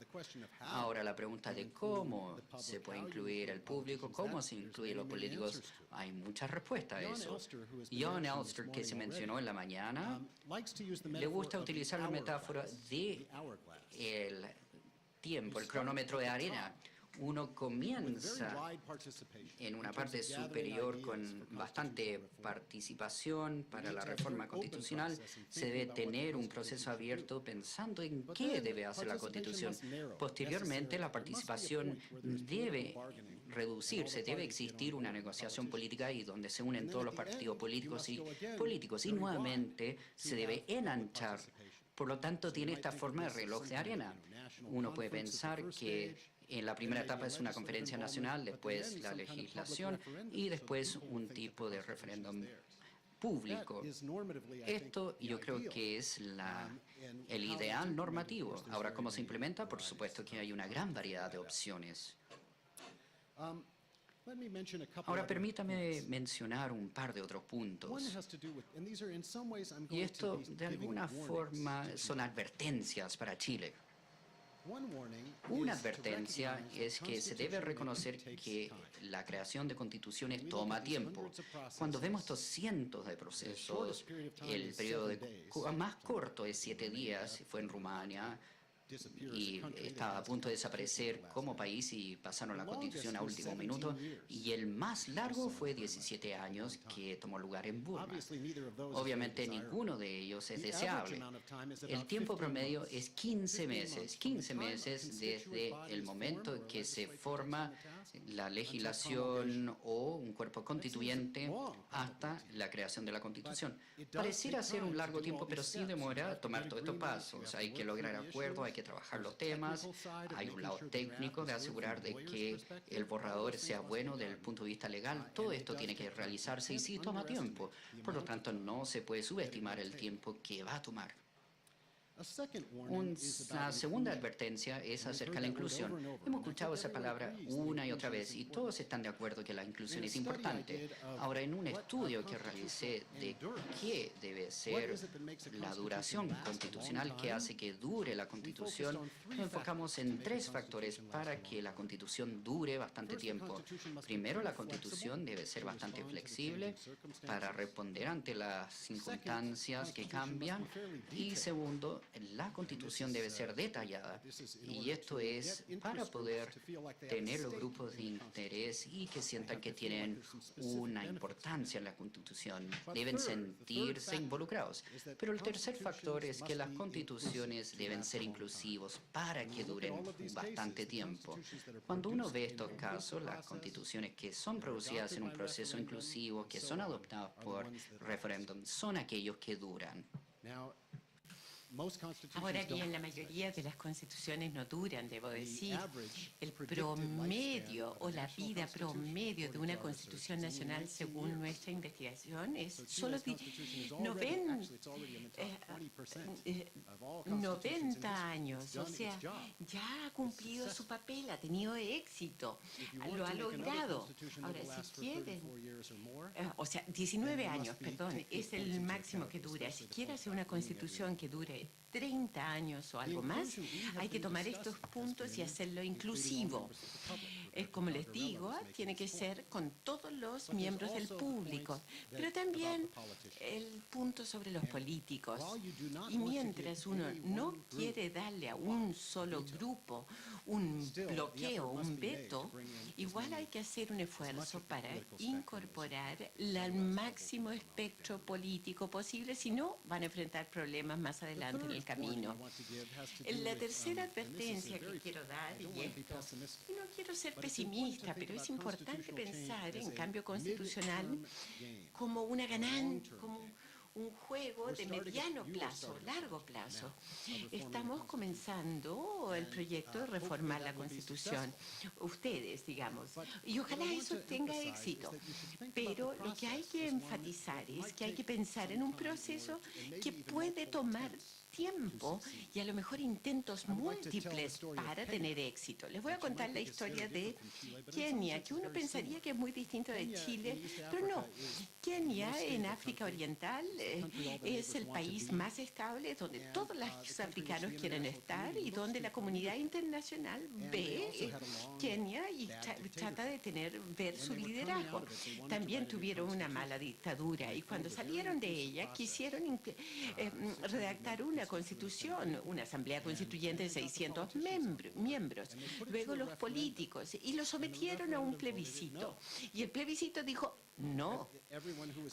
Speaker 4: Ahora, la pregunta de cómo se puede incluir el público, cómo se incluyen los políticos, hay muchas respuestas a eso. Jan Elster, que se mencionó en la mañana, le gusta utilizar la metáfora de el tiempo, el cronómetro de arena. Uno comienza en una parte superior con bastante participación para la reforma constitucional. Se debe tener un proceso abierto pensando en qué debe hacer la Constitución. Posteriormente, la participación debe reducirse, debe existir una negociación política y donde se unen todos los partidos políticos y nuevamente se debe enanchar. Por lo tanto, tiene esta forma de reloj de arena. Uno puede pensar que en la primera etapa es una conferencia nacional, después la legislación y después un tipo de referéndum público. Esto yo creo que es el ideal normativo. Ahora, ¿cómo se implementa? Por supuesto que hay una gran variedad de opciones. Ahora, permítame mencionar un par de otros puntos. Y esto, de alguna forma, son advertencias para Chile. Una advertencia es que se debe reconocer que la creación de constituciones toma tiempo. Cuando vemos estos cientos de procesos, el periodo más corto es 7 días, fue en Rumania, y estaba a punto de desaparecer como país y pasaron la constitución a último minuto, y el más largo fue 17 años que tomó lugar en Burma. Obviamente ninguno de ellos es deseable. El tiempo promedio es 15 meses desde el momento en que se forma la legislación o un cuerpo constituyente hasta la creación de la constitución. Pareciera ser un largo tiempo, pero sí demora tomar todos estos pasos. Hay que lograr acuerdos, hay que trabajar los temas, hay un lado técnico de asegurar de que el borrador sea bueno desde el punto de vista legal. Todo esto tiene que realizarse y sí toma tiempo. Por lo tanto, no se puede subestimar el tiempo que va a tomar. Una segunda advertencia es acerca de la inclusión. Hemos escuchado esa palabra una y otra vez y todos están de acuerdo que la inclusión es importante. Ahora, en un estudio que realicé de qué debe ser la duración constitucional, qué hace que dure la constitución, nos enfocamos en 3 factores para que la constitución dure bastante tiempo. Primero, la constitución debe ser bastante flexible para responder ante las circunstancias que cambian. Y segundo, la constitución debe ser detallada, y esto es para poder tener los grupos de interés y que sientan que tienen una importancia en la constitución. Deben sentirse involucrados. Pero el tercer factor es que las constituciones deben ser inclusivos para que duren bastante tiempo. Cuando uno ve estos casos, las constituciones que son producidas en un proceso inclusivo, que son adoptadas por referéndum, son aquellos que duran.
Speaker 6: Ahora bien, la mayoría de las constituciones no duran, debo decir. El promedio o la vida promedio de una constitución nacional, según nuestra investigación, es solo 90 años. O sea, ya ha cumplido su papel, ha tenido éxito, lo ha logrado. Ahora, si quieren, o sea, 19 años, perdón, es el máximo que dura. Si quiere hacer una constitución que dure 30 años o algo más, hay que tomar estos puntos y hacerlo inclusivo. Como les digo, tiene que ser con todos los miembros del público, pero también el punto sobre los políticos. Y mientras uno no quiere darle a un solo grupo un bloqueo, un veto, igual hay que hacer un esfuerzo para incorporar el máximo espectro político posible, si no van a enfrentar problemas más adelante en el camino. La tercera advertencia que quiero dar, y no quiero ser pesimista, pero es importante pensar en cambio constitucional como una ganancia, como un juego de mediano plazo, largo plazo. Estamos comenzando el proyecto de reformar la Constitución, ustedes, digamos, y ojalá eso tenga éxito. Pero lo que hay que enfatizar es que hay que pensar en un proceso que puede tomar tiempo y a lo mejor intentos múltiples para tener éxito. Les voy a contar la historia de Kenia, que uno pensaría que es muy distinto de Chile, pero no. Kenia, en África Oriental, es el país más estable, donde todos los africanos quieren estar y donde la comunidad internacional ve Kenia y trata de ver su liderazgo. También tuvieron una mala dictadura y cuando salieron de ella quisieron redactar una constitución, una asamblea constituyente de 600 miembros, luego los políticos, y lo sometieron a un plebiscito. Y el plebiscito dijo no.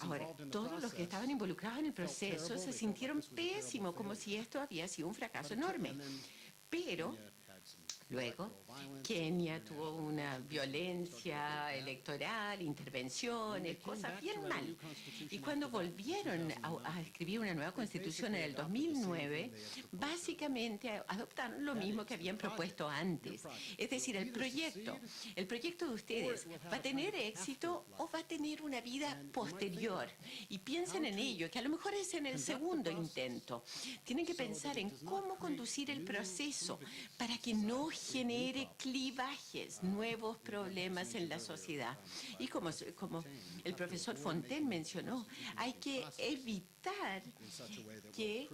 Speaker 6: Ahora, todos los que estaban involucrados en el proceso se sintieron pésimos, como si esto había sido un fracaso enorme. Pero luego, Kenia tuvo una violencia electoral, intervenciones, cosas bien mal. Y cuando volvieron a escribir una nueva constitución en el 2009, básicamente adoptaron lo mismo que habían propuesto antes. Es decir, el proyecto de ustedes va a tener éxito o va a tener una vida posterior. Y piensen en ello, que a lo mejor es en el segundo intento. Tienen que pensar en cómo conducir el proceso para que no genere clivajes, nuevos problemas en la sociedad. Y como el profesor Fontaine mencionó, hay que evitar que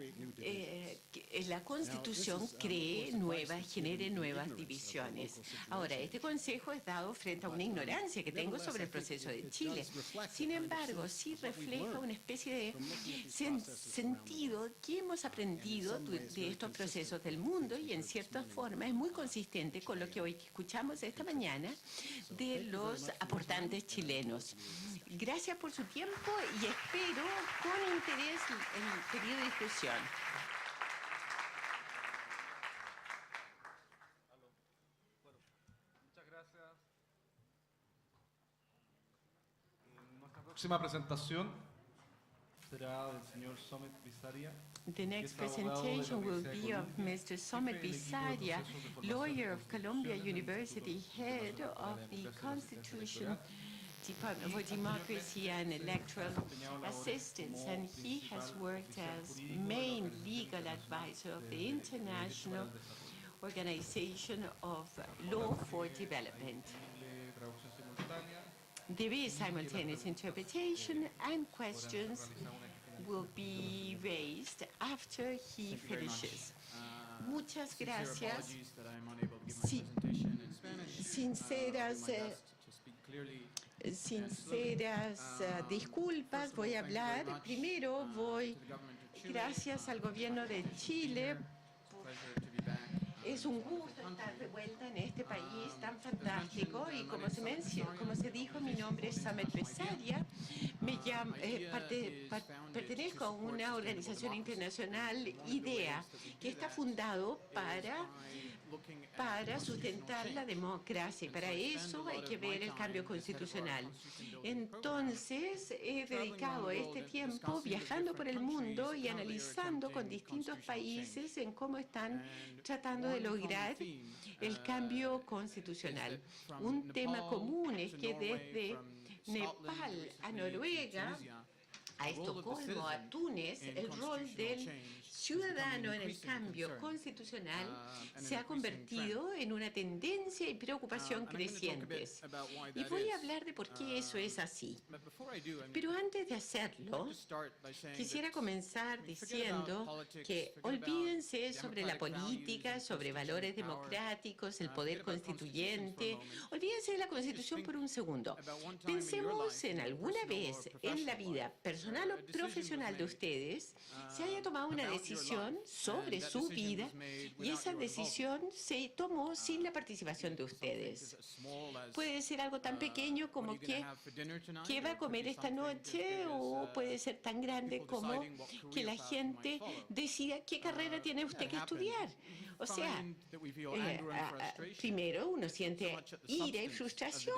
Speaker 6: la Constitución genere nuevas divisiones. Ahora, este consejo es dado frente a una ignorancia que tengo sobre el proceso de Chile. Sin embargo, sí refleja una especie de sentido que hemos aprendido de estos procesos del mundo y en cierta forma es muy consistente con lo que hoy escuchamos esta mañana de los aportantes chilenos. Gracias por su tiempo y espero con interés el periodo de discusión.
Speaker 2: Muchas gracias. Nuestra próxima presentación será del señor Somet Bisaria.
Speaker 6: The next presentation will be of Mr. Somet Bisaria, lawyer of Columbia University, head of the Constitution Department for Democracy and Electoral Assistance, and he has worked as main legal advisor of the International Organization of Law for Development. There is simultaneous interpretation and questions will be raised after he finishes. Muchas gracias. Sinceras disculpas, voy a hablar. Primero gracias al gobierno de Chile. Es un gusto estar de vuelta en este país tan fantástico y como se dijo, mi nombre es Somet Bisaria. Pertenezco a una organización internacional, IDEA, que está fundado para sustentar la democracia. Y para eso hay que ver el cambio constitucional. Entonces, he dedicado este tiempo viajando por el mundo y analizando con distintos países en cómo están tratando de lograr el cambio constitucional. Un tema común es que desde Nepal a Noruega, a Estocolmo, a Túnez, el rol del ciudadano en el cambio constitucional se ha convertido en una tendencia y preocupación crecientes. Y voy a hablar de por qué eso es así. Pero antes de hacerlo, quisiera comenzar diciendo que olvídense sobre la política, sobre valores democráticos, el poder constituyente. Olvídense de la Constitución por un segundo. Pensemos en alguna vez en la vida personal o profesional de ustedes se haya tomado una decisión sobre su vida y esa decisión se tomó sin la participación de ustedes. Puede ser algo tan pequeño como qué va a comer esta noche, o puede ser tan grande como que la gente decida qué carrera tiene usted que estudiar. O sea, primero uno siente ira y frustración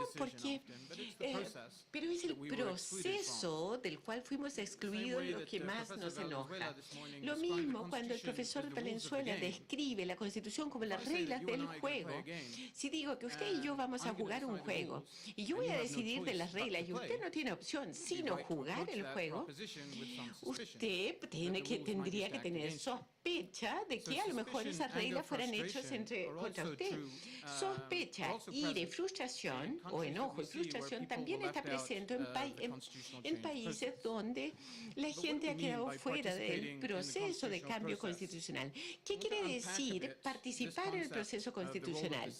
Speaker 6: pero es el proceso del cual fuimos excluidos lo que más nos enoja. Lo mismo cuando el profesor Valenzuela describe la Constitución como las reglas del juego. Si digo que usted y yo vamos a jugar un juego y yo voy a decidir de las reglas y usted no tiene opción sino jugar el juego, usted tendría que tener sospecha de que a lo mejor esas reglas fueran hechas contra usted. Sospecha, ira y frustración, o enojo y frustración, también está presente en países donde la gente ha quedado fuera del proceso de cambio constitucional. ¿Qué quiere decir participar en el proceso constitucional?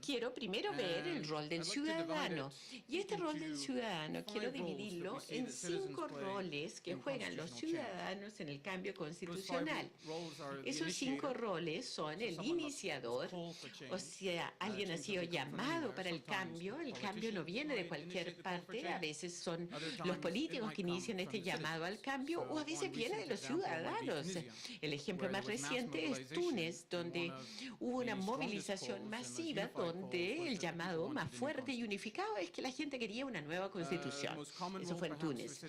Speaker 6: Quiero primero ver el rol del ciudadano. Y este rol del ciudadano quiero dividirlo en 5 roles que juegan los ciudadanos en el cambio constitucional. Esos 5 roles son el iniciador, o sea, alguien ha sido llamado para el cambio no viene de cualquier parte, a veces son los políticos que inician este llamado al cambio, o a veces viene de los ciudadanos. El ejemplo más reciente es Túnez, donde hubo una movilización masiva, donde el llamado más fuerte y unificado es que la gente quería una nueva constitución. Eso fue en Túnez.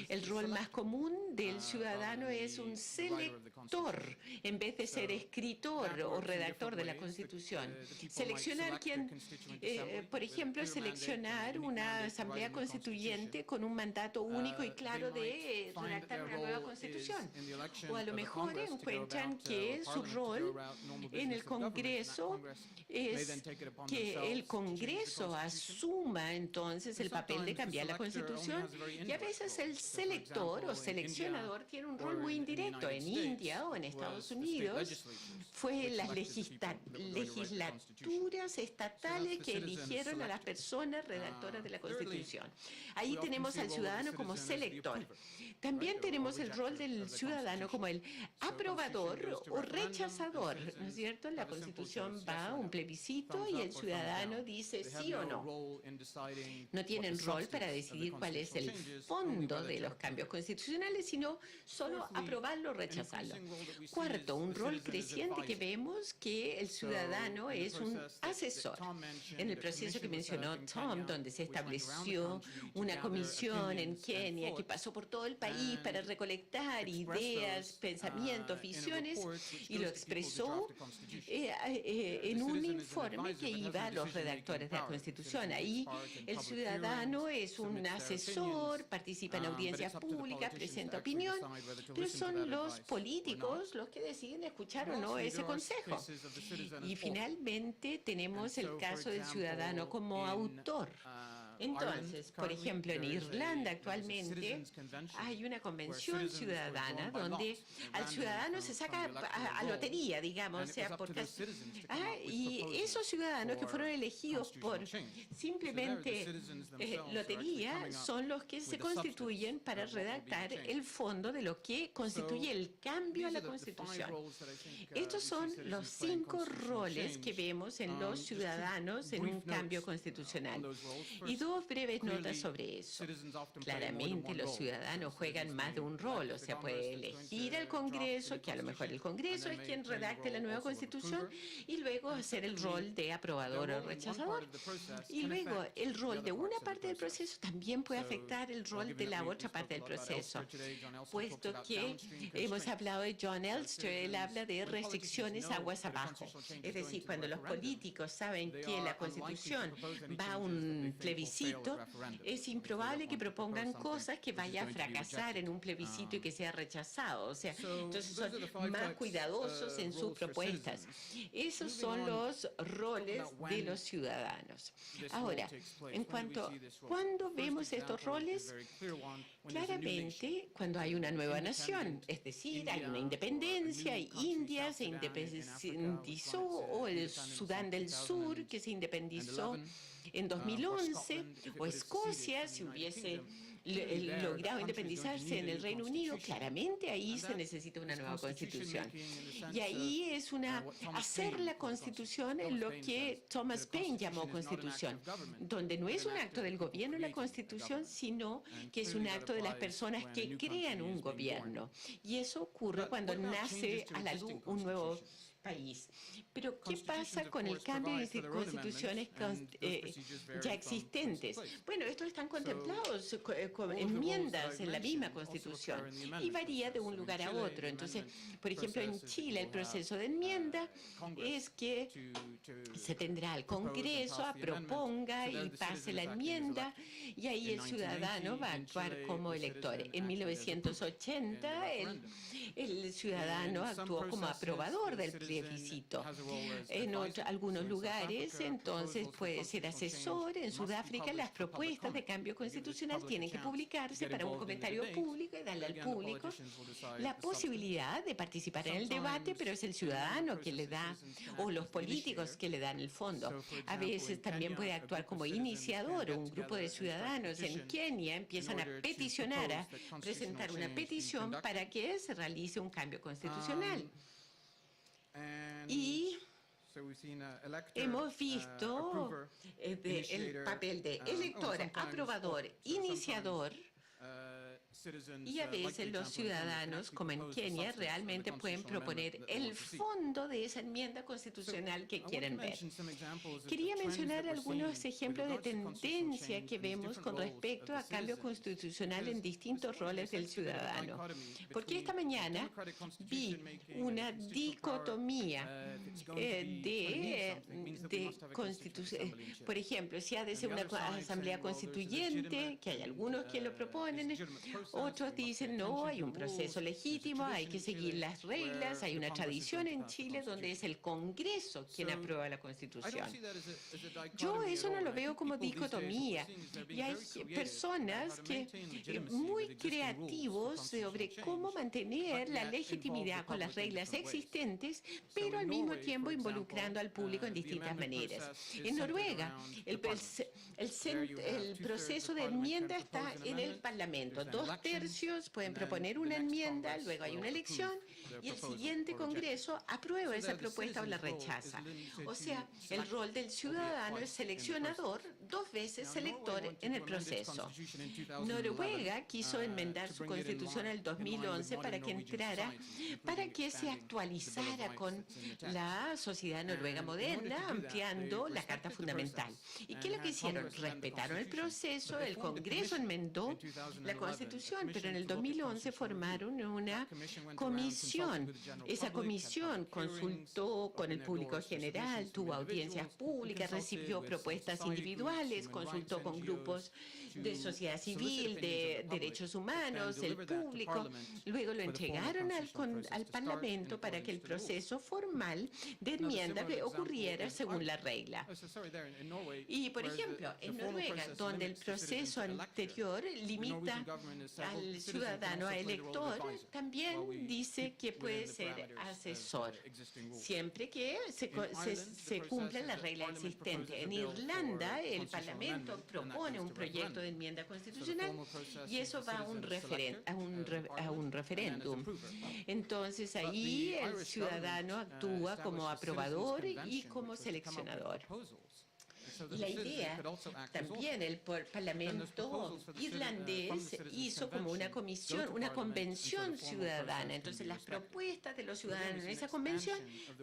Speaker 6: El rol más común del ciudadano es un selector, en vez de ser escritor. aprobador o redactor de la Constitución. Seleccionar quién, por ejemplo, seleccionar una asamblea constituyente con un mandato único y claro de redactar una nueva Constitución. O a lo mejor encuentran que su rol en el Congreso es que el Congreso asuma entonces el papel de cambiar la Constitución, y a veces el selector o seleccionador tiene un rol muy indirecto. En India o en Estados Unidos fue las legislaturas estatales que eligieron a las personas redactoras de la Constitución. Ahí tenemos al ciudadano como selector. También tenemos el rol del ciudadano como el aprobador o rechazador, ¿no es cierto? La Constitución va a un plebiscito y el ciudadano dice sí o no. No tienen rol para decidir cuál es el fondo de los cambios constitucionales, sino solo aprobarlo o rechazarlo. Cuarto, un rol creciente que vemos que el ciudadano es un asesor. En el proceso que mencionó Tom, donde se estableció una comisión en Kenia que pasó por todo el país para recolectar ideas, pensamientos, visiones, y lo expresó en un informe que iba a los redactores de la Constitución. Ahí el ciudadano es un asesor, participa en audiencias públicas, presenta opinión, pero son los políticos los que deciden escuchar o no ese consejo. Y finalmente tenemos el caso del ciudadano como autor. Entonces, por ejemplo, en Irlanda actualmente hay una convención ciudadana donde al ciudadano se saca a lotería, digamos, o sea, y esos ciudadanos que fueron elegidos por simplemente lotería son los que se constituyen para redactar el fondo de lo que constituye el cambio a la Constitución. Estos son los 5 roles que vemos en los ciudadanos en un cambio constitucional. Y dos breves notas sobre eso. Claramente los ciudadanos juegan más de un rol, o sea, puede elegir al Congreso, que a lo mejor el Congreso es quien redacte la nueva Constitución, y luego hacer el rol de aprobador o rechazador. Y luego el rol de una parte del proceso también puede afectar el rol de la otra parte del proceso, puesto que hemos hablado de John Elster, él habla de restricciones aguas abajo. Es decir, cuando los políticos saben que la Constitución va a un plebiscito, es improbable que propongan cosas que vayan a fracasar en un plebiscito y que sea rechazado. O sea, entonces son más cuidadosos en sus propuestas. Esos son los roles de los ciudadanos. Ahora, en cuanto ¿cuándo vemos estos roles? Claramente, cuando hay una nueva nación, es decir, hay una independencia, India se independizó, o el Sudán del Sur, que se independizó en 2011, o Escocia, si hubiese logrado independizarse en el Reino Unido, claramente ahí se necesita una nueva constitución. Y ahí es hacer la constitución en lo que Thomas Paine llamó constitución, donde no es un acto del gobierno la constitución, sino que es un acto de las personas que crean un gobierno. Y eso ocurre cuando nace a la luz un nuevo país. Pero, ¿qué pasa con el cambio de constituciones ya existentes? Bueno, estos están contemplados con enmiendas en la misma Constitución y varía de un lugar a otro. Entonces, por ejemplo, en Chile el proceso de enmienda es que se tendrá al Congreso a proponga y pase la enmienda, y ahí el ciudadano va a actuar como elector. En 1980 el ciudadano actuó como aprobador del plebiscito. En algunos lugares, entonces, puede ser asesor. En Sudáfrica, las propuestas de cambio constitucional tienen que publicarse para un comentario público y darle al público la posibilidad de participar en el debate, pero es el ciudadano que le da, o los políticos que le dan el fondo. A veces también puede actuar como iniciador. Un grupo de ciudadanos en Kenia empiezan a peticionar, a presentar una petición para que se realice un cambio constitucional. Y hemos visto el papel de elector, aprobador, iniciador, Y a veces los ciudadanos, como en Kenia, realmente pueden proponer el fondo de esa enmienda constitucional que quieren ver. Quería mencionar algunos ejemplos de tendencia que vemos con respecto a cambio constitucional en distintos roles del ciudadano. Porque esta mañana vi una dicotomía de constitución. Por ejemplo, si ha de ser una asamblea constituyente, que hay algunos que lo proponen, otros dicen no, hay un proceso legítimo, hay que seguir las reglas, hay una tradición en Chile donde es el Congreso quien aprueba la Constitución. Yo eso no lo veo como dicotomía. Y hay personas que muy creativos sobre cómo mantener la legitimidad con las reglas existentes, pero al mismo tiempo involucrando al público en distintas maneras. En Noruega, el proceso de enmienda está en el Parlamento. 2/3 pueden proponer una enmienda, luego hay una elección y el siguiente Congreso aprueba esa propuesta o la rechaza. O sea, el rol del ciudadano es seleccionador, 2 veces elector en el proceso. Noruega quiso enmendar su constitución en el 2011 para que se actualizara con la sociedad noruega moderna, ampliando la Carta Fundamental. ¿Y qué es lo que hicieron? Respetaron el proceso, el Congreso enmendó la Constitución, pero en el 2011 formaron una comisión. Esa comisión consultó con el público general, tuvo audiencias públicas, recibió propuestas individuales, consultó con grupos de sociedad civil, de derechos humanos, el público. Luego lo entregaron al Parlamento para que el proceso formal de enmienda ocurriera según la regla. Y, por ejemplo, en Noruega, donde el proceso anterior limita al ciudadano a elector, también dice que puede ser asesor, siempre que se cumplan las reglas existentes. En Irlanda, el Parlamento propone un proyecto de enmienda constitucional y eso va a un referéndum. Entonces, ahí el ciudadano actúa como aprobador y como seleccionador. Y la idea, también el Parlamento irlandés hizo como una comisión, una convención ciudadana. Entonces las propuestas de los ciudadanos en esa convención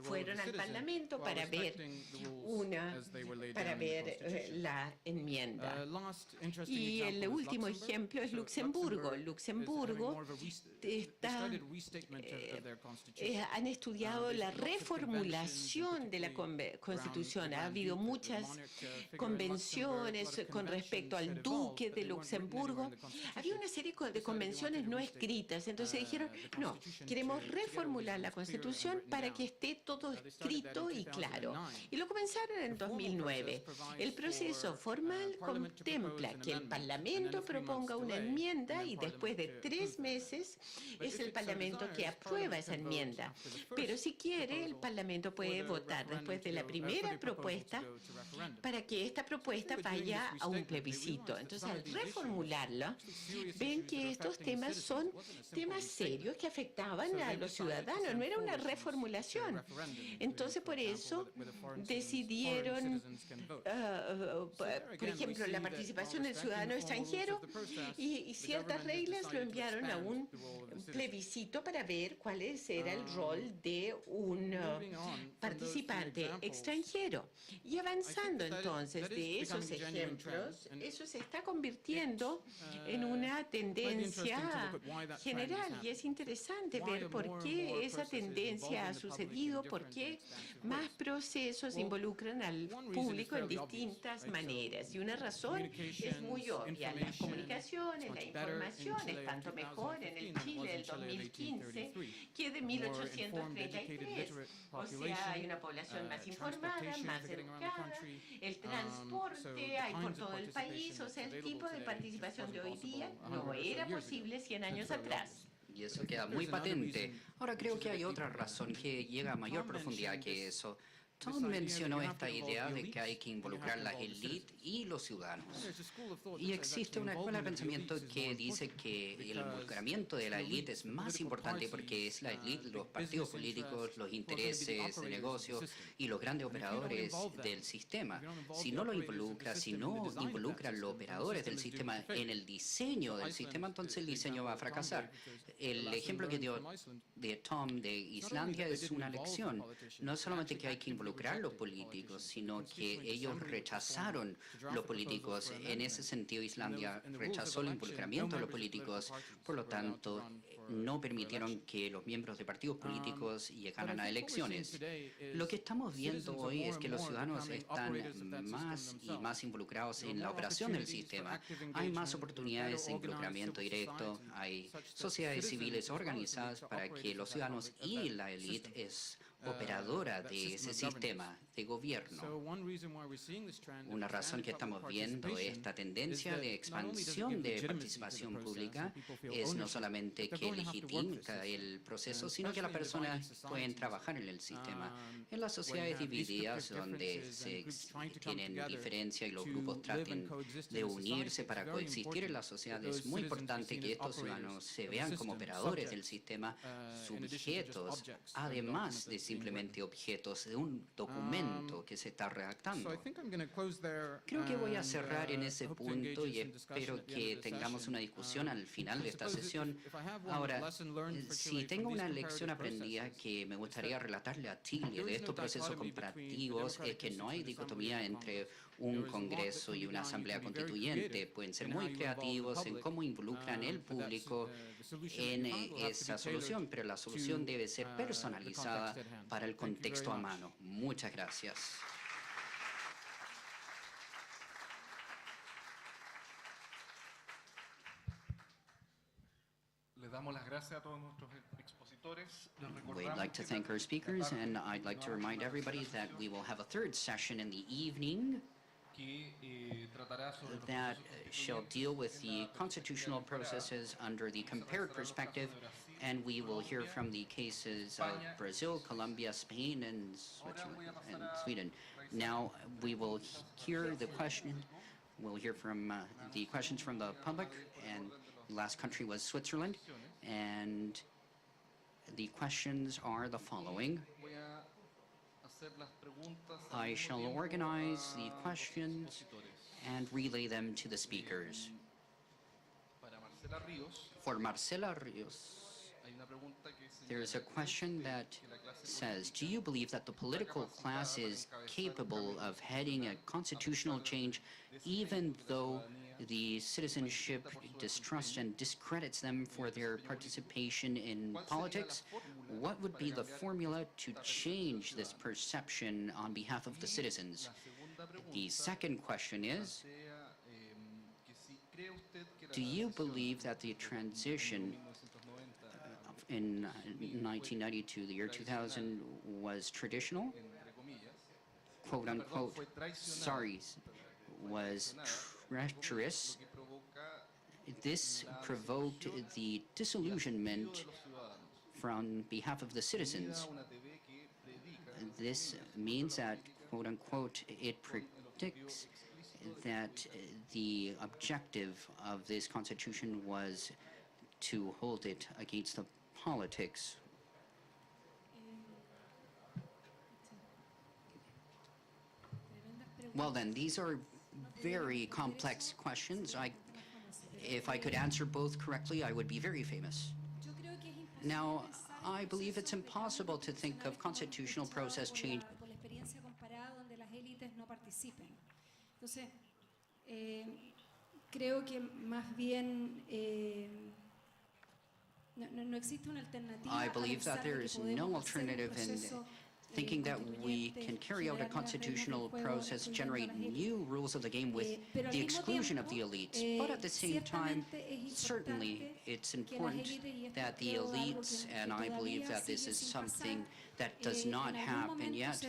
Speaker 6: fueron al Parlamento para ver la enmienda. Y el último ejemplo es Luxemburgo. Luxemburgo han estudiado la reformulación de la Constitución. Ha habido muchas convenciones con respecto al duque de Luxemburgo. Había una serie de convenciones no escritas, entonces dijeron, no, queremos reformular la Constitución para que esté todo escrito y claro. Y lo comenzaron en 2009. El proceso formal contempla que el Parlamento proponga una enmienda y después de 3 meses es el Parlamento que aprueba esa enmienda. Pero si quiere, el Parlamento puede votar después de la primera propuesta para que esta propuesta vaya a un plebiscito. Entonces, al reformularla, ven que estos temas son temas serios que afectaban a los ciudadanos, no era una reformulación. Entonces, por eso decidieron, por ejemplo, la participación del ciudadano extranjero y ciertas reglas lo enviaron a un plebiscito para ver cuál era el rol de un participante extranjero. Y avanzando entonces de esos ejemplos, eso se está convirtiendo en una tendencia general y es interesante ver por qué esa tendencia ha sucedido, por qué más procesos involucran al público en distintas maneras. Y una razón es muy obvia, las comunicaciones, la información es tanto mejor en el Chile del 2015 que de 1833. O sea, hay una población más informada, más educada, el transporte hay por todo el país, o sea, el tipo de participación de hoy día no era posible 100 años atrás.
Speaker 4: Y eso queda muy patente. Ahora creo que hay otra razón que llega a mayor profundidad que eso. Tom mencionó esta idea de que hay que involucrar las élites y los ciudadanos. Y existe una escuela de pensamiento que dice que el involucramiento de la élite es más importante porque es la élite, los partidos políticos, los intereses de negocios y los grandes operadores del sistema. Si no lo involucra, si no involucra a los operadores del sistema en el diseño del sistema, entonces el diseño va a fracasar. El ejemplo que dio de Tom de Islandia es una lección. No solamente que hay que involucrar a los políticos, sino que ellos rechazaron los políticos. En ese sentido, Islandia rechazó el involucramiento de los políticos, por lo tanto, no permitieron que los miembros de partidos políticos llegaran a elecciones. Lo que estamos viendo hoy es que los ciudadanos están más y más involucrados en la operación del sistema. Hay más oportunidades de involucramiento directo, hay sociedades civiles organizadas para que los ciudadanos y la élite es operadora de ese sistema de gobierno. Una razón que estamos viendo esta tendencia de expansión de participación pública es no solamente que legitima el proceso, sino que las personas pueden trabajar en el sistema. En las sociedades divididas, donde se tienen diferencia y los grupos traten de unirse para coexistir en la sociedad, es muy importante que estos ciudadanos se vean como operadores del sistema, sujetos, además de simplemente objetos de un documento que se está redactando. Creo que voy a cerrar en ese punto y espero que tengamos una discusión al final de esta sesión. Ahora, si tengo una lección aprendida que me gustaría relatarle a Chile de estos procesos comparativos, es que no hay dicotomía entre un Congreso y una Asamblea Constituyente. Pueden ser muy creativos en cómo involucran el público en esa solución, pero la solución debe ser personalizada para el contexto a mano. Muchas gracias.
Speaker 2: Le damos las gracias a todos nuestros expositores.
Speaker 4: We'd like to thank our speakers, and I'd like to remind everybody that we will have a third session in the evening that shall deal with the constitutional processes under the compared perspective, and we will hear from the cases of Brazil, Colombia, Spain, and Sweden. Now we will hear the question. We'll hear from the questions from the public, and the last country was Switzerland, and the questions are the following. I shall organize the questions and relay them to the speakers. For Marcela Rios, there is a question that says, do you believe that the political class is capable of heading a constitutional change even though the citizenship distrusts and discredits them for their participation in politics? What would be the formula to change this perception on behalf of the citizens? The second question is, do you believe that the transition in 1990 to the year 2000 was traditional, quote unquote, sorry, was treacherous? This provoked the disillusionment from behalf of the citizens. This means that, quote unquote, it predicts that the objective of this constitution was to hold it against the politics. Well then, these are very complex questions. If I could answer both correctly, I would be very famous. Now, I believe it's impossible to think of constitutional process change.
Speaker 3: Creo que más bien no existe una alternativa.
Speaker 4: I believe that there is no alternative in thinking that we can carry out a constitutional process, generate new rules of the game with the exclusion of the elites. But at the same time, certainly it's important that the elites, and I believe that this is something that does not happen yet,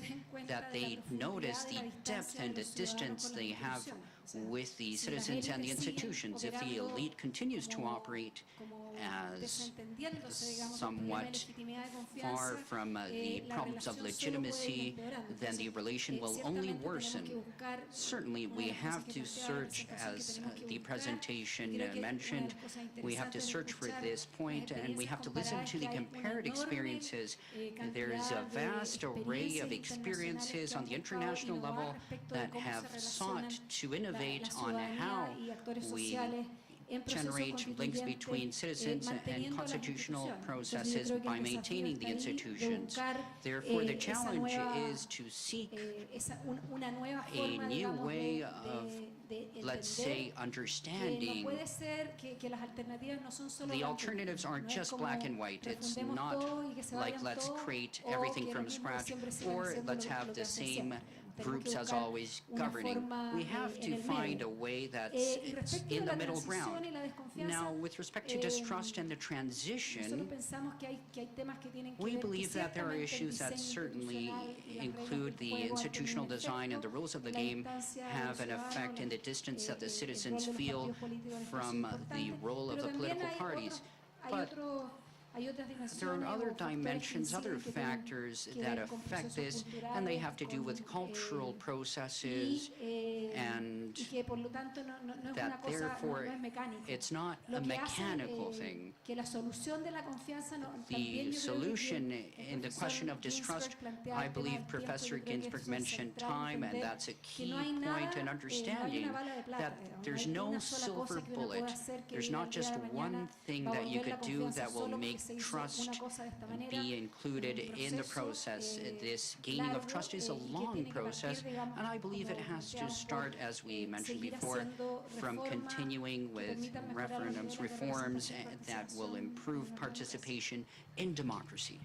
Speaker 4: that they notice the depth and the distance they have with the citizens and the institutions. If the elite continues to operate as somewhat far from the problems of legitimacy, then the relation will only worsen. Certainly, we have to search, as the presentation mentioned, we have to search for this point, and we have to listen to the compared experiences. There is a vast array of experiences on the international level that have sought to innovate on how we generate links between citizens and constitutional processes by maintaining the institutions. Therefore, the challenge is to seek a new way of, let's say, understanding. The alternatives aren't just black and white. It's not like let's create everything from scratch, or let's have the same groups as always governing. We have to find a way that's in the middle ground. Now, with respect to distrust and the transition, we believe that there are issues that certainly include the institutional design and the rules of the game have an effect in the distance that the citizens feel from the role of the political parties. But there are other dimensions, other factors that affect this, and they have to do with cultural processes, and that therefore it's not a mechanical thing. The solution in the question of distrust, I believe Professor Ginsburg mentioned time, and that's a key point in understanding that there's no silver bullet. There's not just one thing that you could do that will make trust be included in the process. This gaining of trust is a long process, and I believe it has to start, as we mentioned before, from continuing with referendums, reforms that will improve participation in democracy.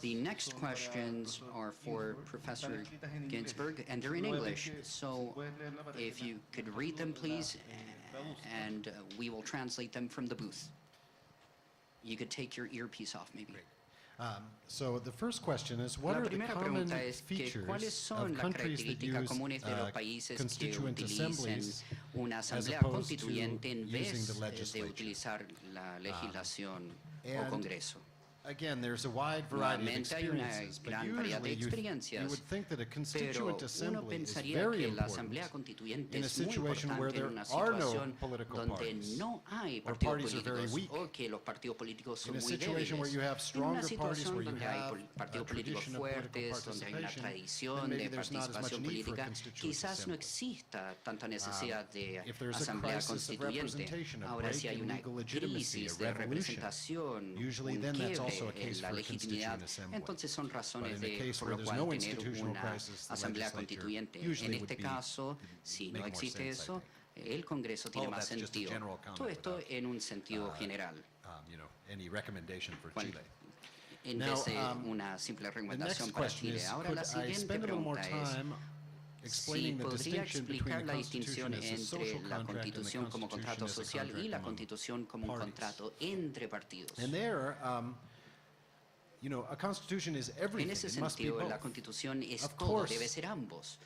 Speaker 4: The next questions are for Professor Ginsburg, and they're in English. So if you could read them, please, and we will translate them from the booth. You could take your earpiece off, maybe.
Speaker 5: So the first question is, what are the common features of countries that use constituent assemblies as opposed to using the legislature? Again, there's a wide variety of experiences, but usually you would think that a constituent assembly is very important in a situation where there are no political parties, or parties are very weak. In a situation where you have stronger parties, where you have a tradition of political participation, then maybe there's not as much need for a constituent assembly. If there's a crisis of representation, a break in legal legitimacy, a revolution, usually then that's also
Speaker 4: la legitimidad, entonces son razones por lo cual tener una asamblea constituyente. En este caso, si no existe eso, el Congreso tiene más sentido. Todo esto en un sentido general. En vez de una simple recomendación para Chile. Ahora la siguiente pregunta es si podría explicar la distinción entre la Constitución como contrato social y la Constitución como un contrato entre partidos. En ese sentido, la Constitución es todo, debe ser ambos.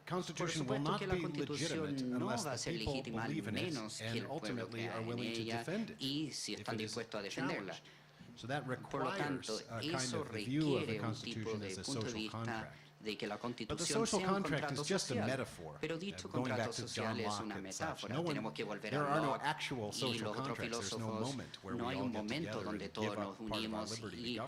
Speaker 4: Por supuesto que la Constitución no va a ser legítima al menos que el pueblo crea en ella y si están dispuestos a defenderla. Por lo tanto, eso requiere un tipo de punto de vista de que la Constitución sea un contrato social. Pero dicho contrato social es una metáfora. Tenemos que volver a Locke y los otros filósofos. No hay un momento donde todos nos unimos y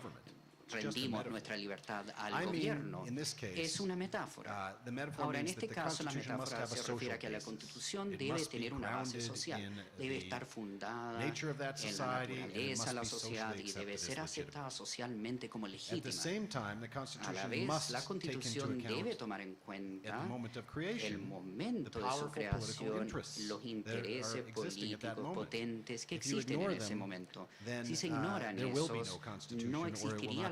Speaker 4: rendimos nuestra libertad al gobierno. Es una metáfora. Ahora, en este caso, la metáfora se refiere a que la Constitución debe tener una base social, debe estar fundada en la naturaleza de la sociedad y debe ser aceptada socialmente como legítima. A la vez, la Constitución debe tomar en cuenta el momento de su creación, los intereses políticos potentes que existen en ese momento. Si se ignoran esos, no existiría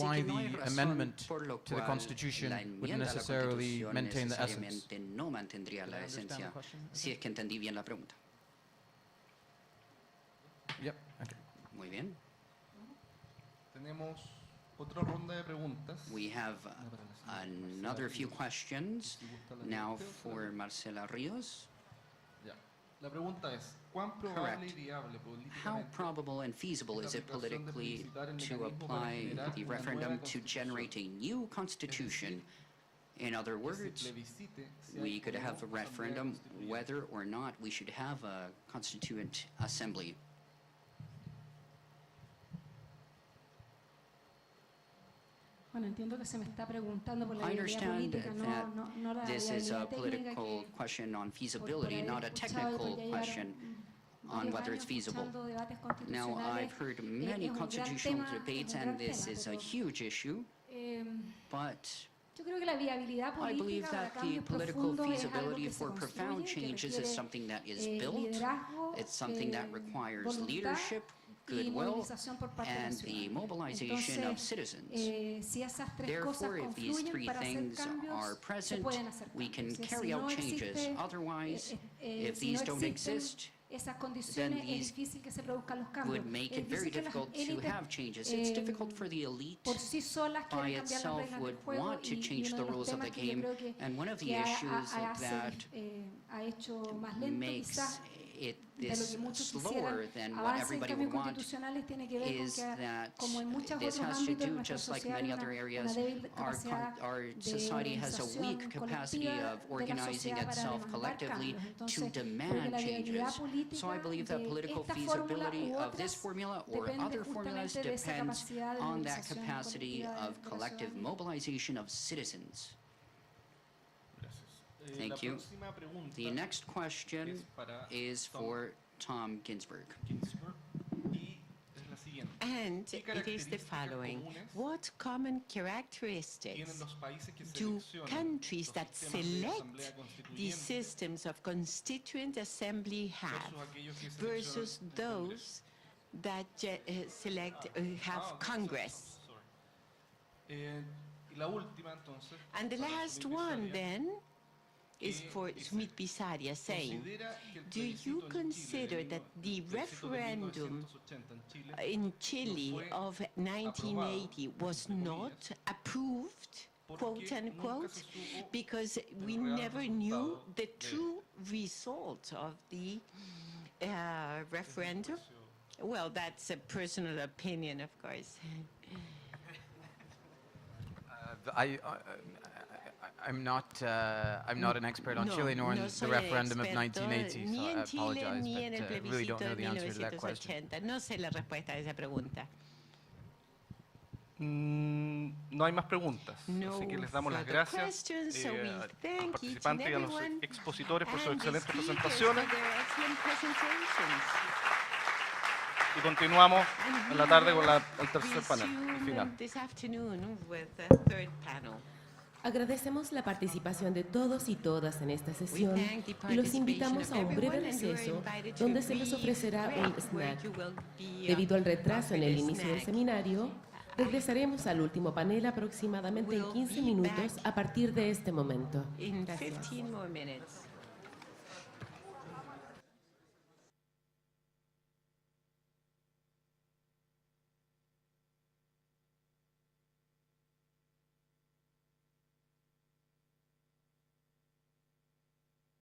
Speaker 4: Así
Speaker 7: why
Speaker 4: que no hay
Speaker 7: the
Speaker 4: razón
Speaker 7: amendment
Speaker 4: por lo
Speaker 7: to the
Speaker 4: cual
Speaker 7: Constitution
Speaker 4: la
Speaker 7: would
Speaker 4: enmienda a la
Speaker 7: necessarily
Speaker 4: Constitución
Speaker 7: maintain the essence.
Speaker 4: necesariamente no mantendría la esencia, si es que entendí bien la pregunta.
Speaker 7: Yep. Okay.
Speaker 4: Muy bien.
Speaker 2: Tenemos Otra ronda de preguntas.
Speaker 4: We have another few questions now for Marcela Rios.
Speaker 2: Ya. La pregunta es, ¿cuán probable y viable
Speaker 4: How
Speaker 2: políticamente
Speaker 4: probable and feasible is it politically to apply the referendum to generate a new constitution? In other words, we could have a referendum whether or not we should have a constituent assembly.
Speaker 3: Bueno, entiendo que se me está preguntando por la
Speaker 4: I
Speaker 3: viabilidad
Speaker 4: understand
Speaker 3: política, no la
Speaker 4: this is a
Speaker 3: viabilidad técnica
Speaker 4: political
Speaker 3: que
Speaker 4: question on
Speaker 3: por
Speaker 4: feasibility,
Speaker 3: haber
Speaker 4: not a
Speaker 3: escuchado y
Speaker 4: technical
Speaker 3: por ya
Speaker 4: question
Speaker 3: llevar
Speaker 4: on
Speaker 3: varios
Speaker 4: whether
Speaker 3: años
Speaker 4: it's feasible.
Speaker 3: escuchando debates
Speaker 4: Now, I've
Speaker 3: constitucionales,
Speaker 4: heard many
Speaker 3: es un gran
Speaker 4: constitutional
Speaker 3: tema,
Speaker 4: debates,
Speaker 3: es un gran
Speaker 4: and this
Speaker 3: tema,
Speaker 4: is a
Speaker 3: pero,
Speaker 4: huge issue, but
Speaker 3: yo creo que la viabilidad
Speaker 4: I believe
Speaker 3: política para
Speaker 4: that the
Speaker 3: cambios
Speaker 4: political
Speaker 3: profundos es algo
Speaker 4: feasibility
Speaker 3: que se
Speaker 4: for profound
Speaker 3: construye, que
Speaker 4: changes is
Speaker 3: requiere
Speaker 4: something that is built.
Speaker 3: liderazgo,
Speaker 4: It's something that requires
Speaker 3: voluntad
Speaker 4: leadership,
Speaker 3: y
Speaker 4: goodwill,
Speaker 3: movilización por parte de la
Speaker 4: and the
Speaker 3: ciudadanía.
Speaker 4: mobilization of
Speaker 3: Entonces,
Speaker 4: citizens.
Speaker 3: si esas tres cosas
Speaker 4: Therefore, if these
Speaker 3: confluyen
Speaker 4: three
Speaker 3: para hacer
Speaker 4: things
Speaker 3: cambios,
Speaker 4: are
Speaker 3: se
Speaker 4: present,
Speaker 3: pueden hacer
Speaker 4: we can
Speaker 3: cambios.
Speaker 4: carry
Speaker 3: Si
Speaker 4: out
Speaker 3: no
Speaker 4: changes.
Speaker 3: existe,
Speaker 4: Otherwise, if
Speaker 3: si no
Speaker 4: these don't
Speaker 3: existen
Speaker 4: exist,
Speaker 3: esas condiciones, es
Speaker 4: these
Speaker 3: difícil que se produzcan los cambios.
Speaker 4: would make
Speaker 3: Es
Speaker 4: it very
Speaker 3: difícil que las
Speaker 4: difficult to
Speaker 3: élites,
Speaker 4: have changes. It's difficult for the elite
Speaker 3: por sí solas
Speaker 4: by
Speaker 3: quieren cambiar las
Speaker 4: itself
Speaker 3: reglas del
Speaker 4: would
Speaker 3: juego,
Speaker 4: want to
Speaker 3: y
Speaker 4: change
Speaker 3: uno
Speaker 4: the
Speaker 3: de los
Speaker 4: rules of the
Speaker 3: temas que yo
Speaker 4: game,
Speaker 3: creo que
Speaker 4: and one of the
Speaker 3: que
Speaker 4: issues that
Speaker 3: ha hecho más lento
Speaker 4: makes
Speaker 3: quizás
Speaker 4: it
Speaker 3: de lo
Speaker 4: this
Speaker 3: que muchos
Speaker 4: slower
Speaker 3: quisieran
Speaker 4: than what
Speaker 3: avances en
Speaker 4: everybody
Speaker 3: cambios
Speaker 4: would want
Speaker 3: constitucionales tiene que ver con
Speaker 4: is
Speaker 3: que,
Speaker 4: that
Speaker 3: como en muchos
Speaker 4: this
Speaker 3: otros
Speaker 4: has to
Speaker 3: ámbitos,
Speaker 4: do,
Speaker 3: nuestra
Speaker 4: just like
Speaker 3: sociedad
Speaker 4: many
Speaker 3: hay
Speaker 4: other
Speaker 3: una
Speaker 4: areas,
Speaker 3: débil capacidad
Speaker 4: our
Speaker 3: de
Speaker 4: society has a
Speaker 3: organización
Speaker 4: weak capacity
Speaker 3: colectiva
Speaker 4: of
Speaker 3: de la
Speaker 4: organizing
Speaker 3: sociedad para
Speaker 4: itself
Speaker 3: demandar
Speaker 4: collectively
Speaker 3: cambios.
Speaker 4: to
Speaker 3: Entonces, creo que
Speaker 4: demand
Speaker 3: la viabilidad
Speaker 4: changes.
Speaker 3: política
Speaker 4: So I believe that
Speaker 3: de
Speaker 4: political
Speaker 3: esta fórmula
Speaker 4: feasibility
Speaker 3: u
Speaker 4: of this
Speaker 3: otras
Speaker 4: formula or
Speaker 3: depende
Speaker 4: other formulas
Speaker 3: justamente de esa
Speaker 4: depends
Speaker 3: capacidad de
Speaker 4: on that
Speaker 3: movilización
Speaker 4: capacity
Speaker 3: colectiva
Speaker 4: of
Speaker 3: de la
Speaker 4: collective
Speaker 3: ciudadanía.
Speaker 4: mobilization of citizens.
Speaker 2: Gracias.
Speaker 4: Thank
Speaker 2: La
Speaker 4: you.
Speaker 2: próxima pregunta
Speaker 4: The next question
Speaker 2: es para
Speaker 4: is
Speaker 2: Tom
Speaker 4: for Tom Ginsburg.
Speaker 2: Ginsburg y es la siguiente.
Speaker 6: And
Speaker 2: ¿Qué
Speaker 6: it is the
Speaker 2: características
Speaker 6: following.
Speaker 2: comunes
Speaker 6: What common
Speaker 2: tienen
Speaker 6: characteristics
Speaker 2: los países que
Speaker 6: do
Speaker 2: seleccionan
Speaker 6: countries
Speaker 2: los
Speaker 6: that
Speaker 2: sistemas de
Speaker 6: select
Speaker 2: asamblea
Speaker 6: the
Speaker 2: constituyente
Speaker 6: systems of constituent assembly have
Speaker 2: versus aquellos que
Speaker 6: versus
Speaker 2: seleccionan el
Speaker 6: those that select have
Speaker 2: Congreso?
Speaker 6: Congress?
Speaker 2: Y la última entonces.
Speaker 6: And the
Speaker 2: para
Speaker 6: last
Speaker 2: Sumit
Speaker 6: one
Speaker 2: Visaria,
Speaker 6: then is
Speaker 2: que
Speaker 6: for
Speaker 2: dice,
Speaker 6: Sumit Bisaria saying,
Speaker 2: ¿considera que el
Speaker 6: do you
Speaker 2: plebiscito en
Speaker 6: consider
Speaker 2: Chile
Speaker 6: that the
Speaker 2: el plebiscito de
Speaker 6: referendum
Speaker 2: 1980 en Chile
Speaker 6: in Chile of 1980 was not approved, quote unquote, because we never knew the true result of the referendum? Well, that's a personal opinion, of course.
Speaker 7: I'm not an expert on Chile nor in the referendum of 1980, so I apologize, but I really don't know the answer to that question.
Speaker 6: No sé la respuesta a esa pregunta.
Speaker 2: No hay más preguntas, así que les damos las gracias
Speaker 6: questions, so we
Speaker 2: a los
Speaker 6: thank each and
Speaker 2: participantes y a los
Speaker 6: everyone
Speaker 2: expositores por sus
Speaker 6: and the
Speaker 2: excelentes
Speaker 6: speakers for
Speaker 2: presentaciones
Speaker 6: their excellent presentations.
Speaker 2: y continuamos en la tarde con el tercer
Speaker 6: We'll
Speaker 2: panel, el
Speaker 6: resume
Speaker 2: final.
Speaker 6: this afternoon with the third panel.
Speaker 1: Agradecemos la participación de todos y todas en esta sesión
Speaker 6: thank the
Speaker 1: y los invitamos
Speaker 6: participation
Speaker 1: a
Speaker 6: of
Speaker 1: un breve
Speaker 6: everyone, and you are
Speaker 1: receso
Speaker 6: invited to
Speaker 1: donde se les
Speaker 6: brief
Speaker 1: ofrecerá un
Speaker 6: break where
Speaker 1: snack.
Speaker 6: you will be,
Speaker 1: Debido al retraso en el
Speaker 6: offered a
Speaker 1: inicio del
Speaker 6: snack.
Speaker 1: seminario, regresaremos al último panel aproximadamente en
Speaker 6: We'll
Speaker 1: 15
Speaker 6: be
Speaker 1: minutos
Speaker 6: back
Speaker 1: a partir de este momento.
Speaker 6: In
Speaker 1: Gracias.
Speaker 6: 15 more minutes.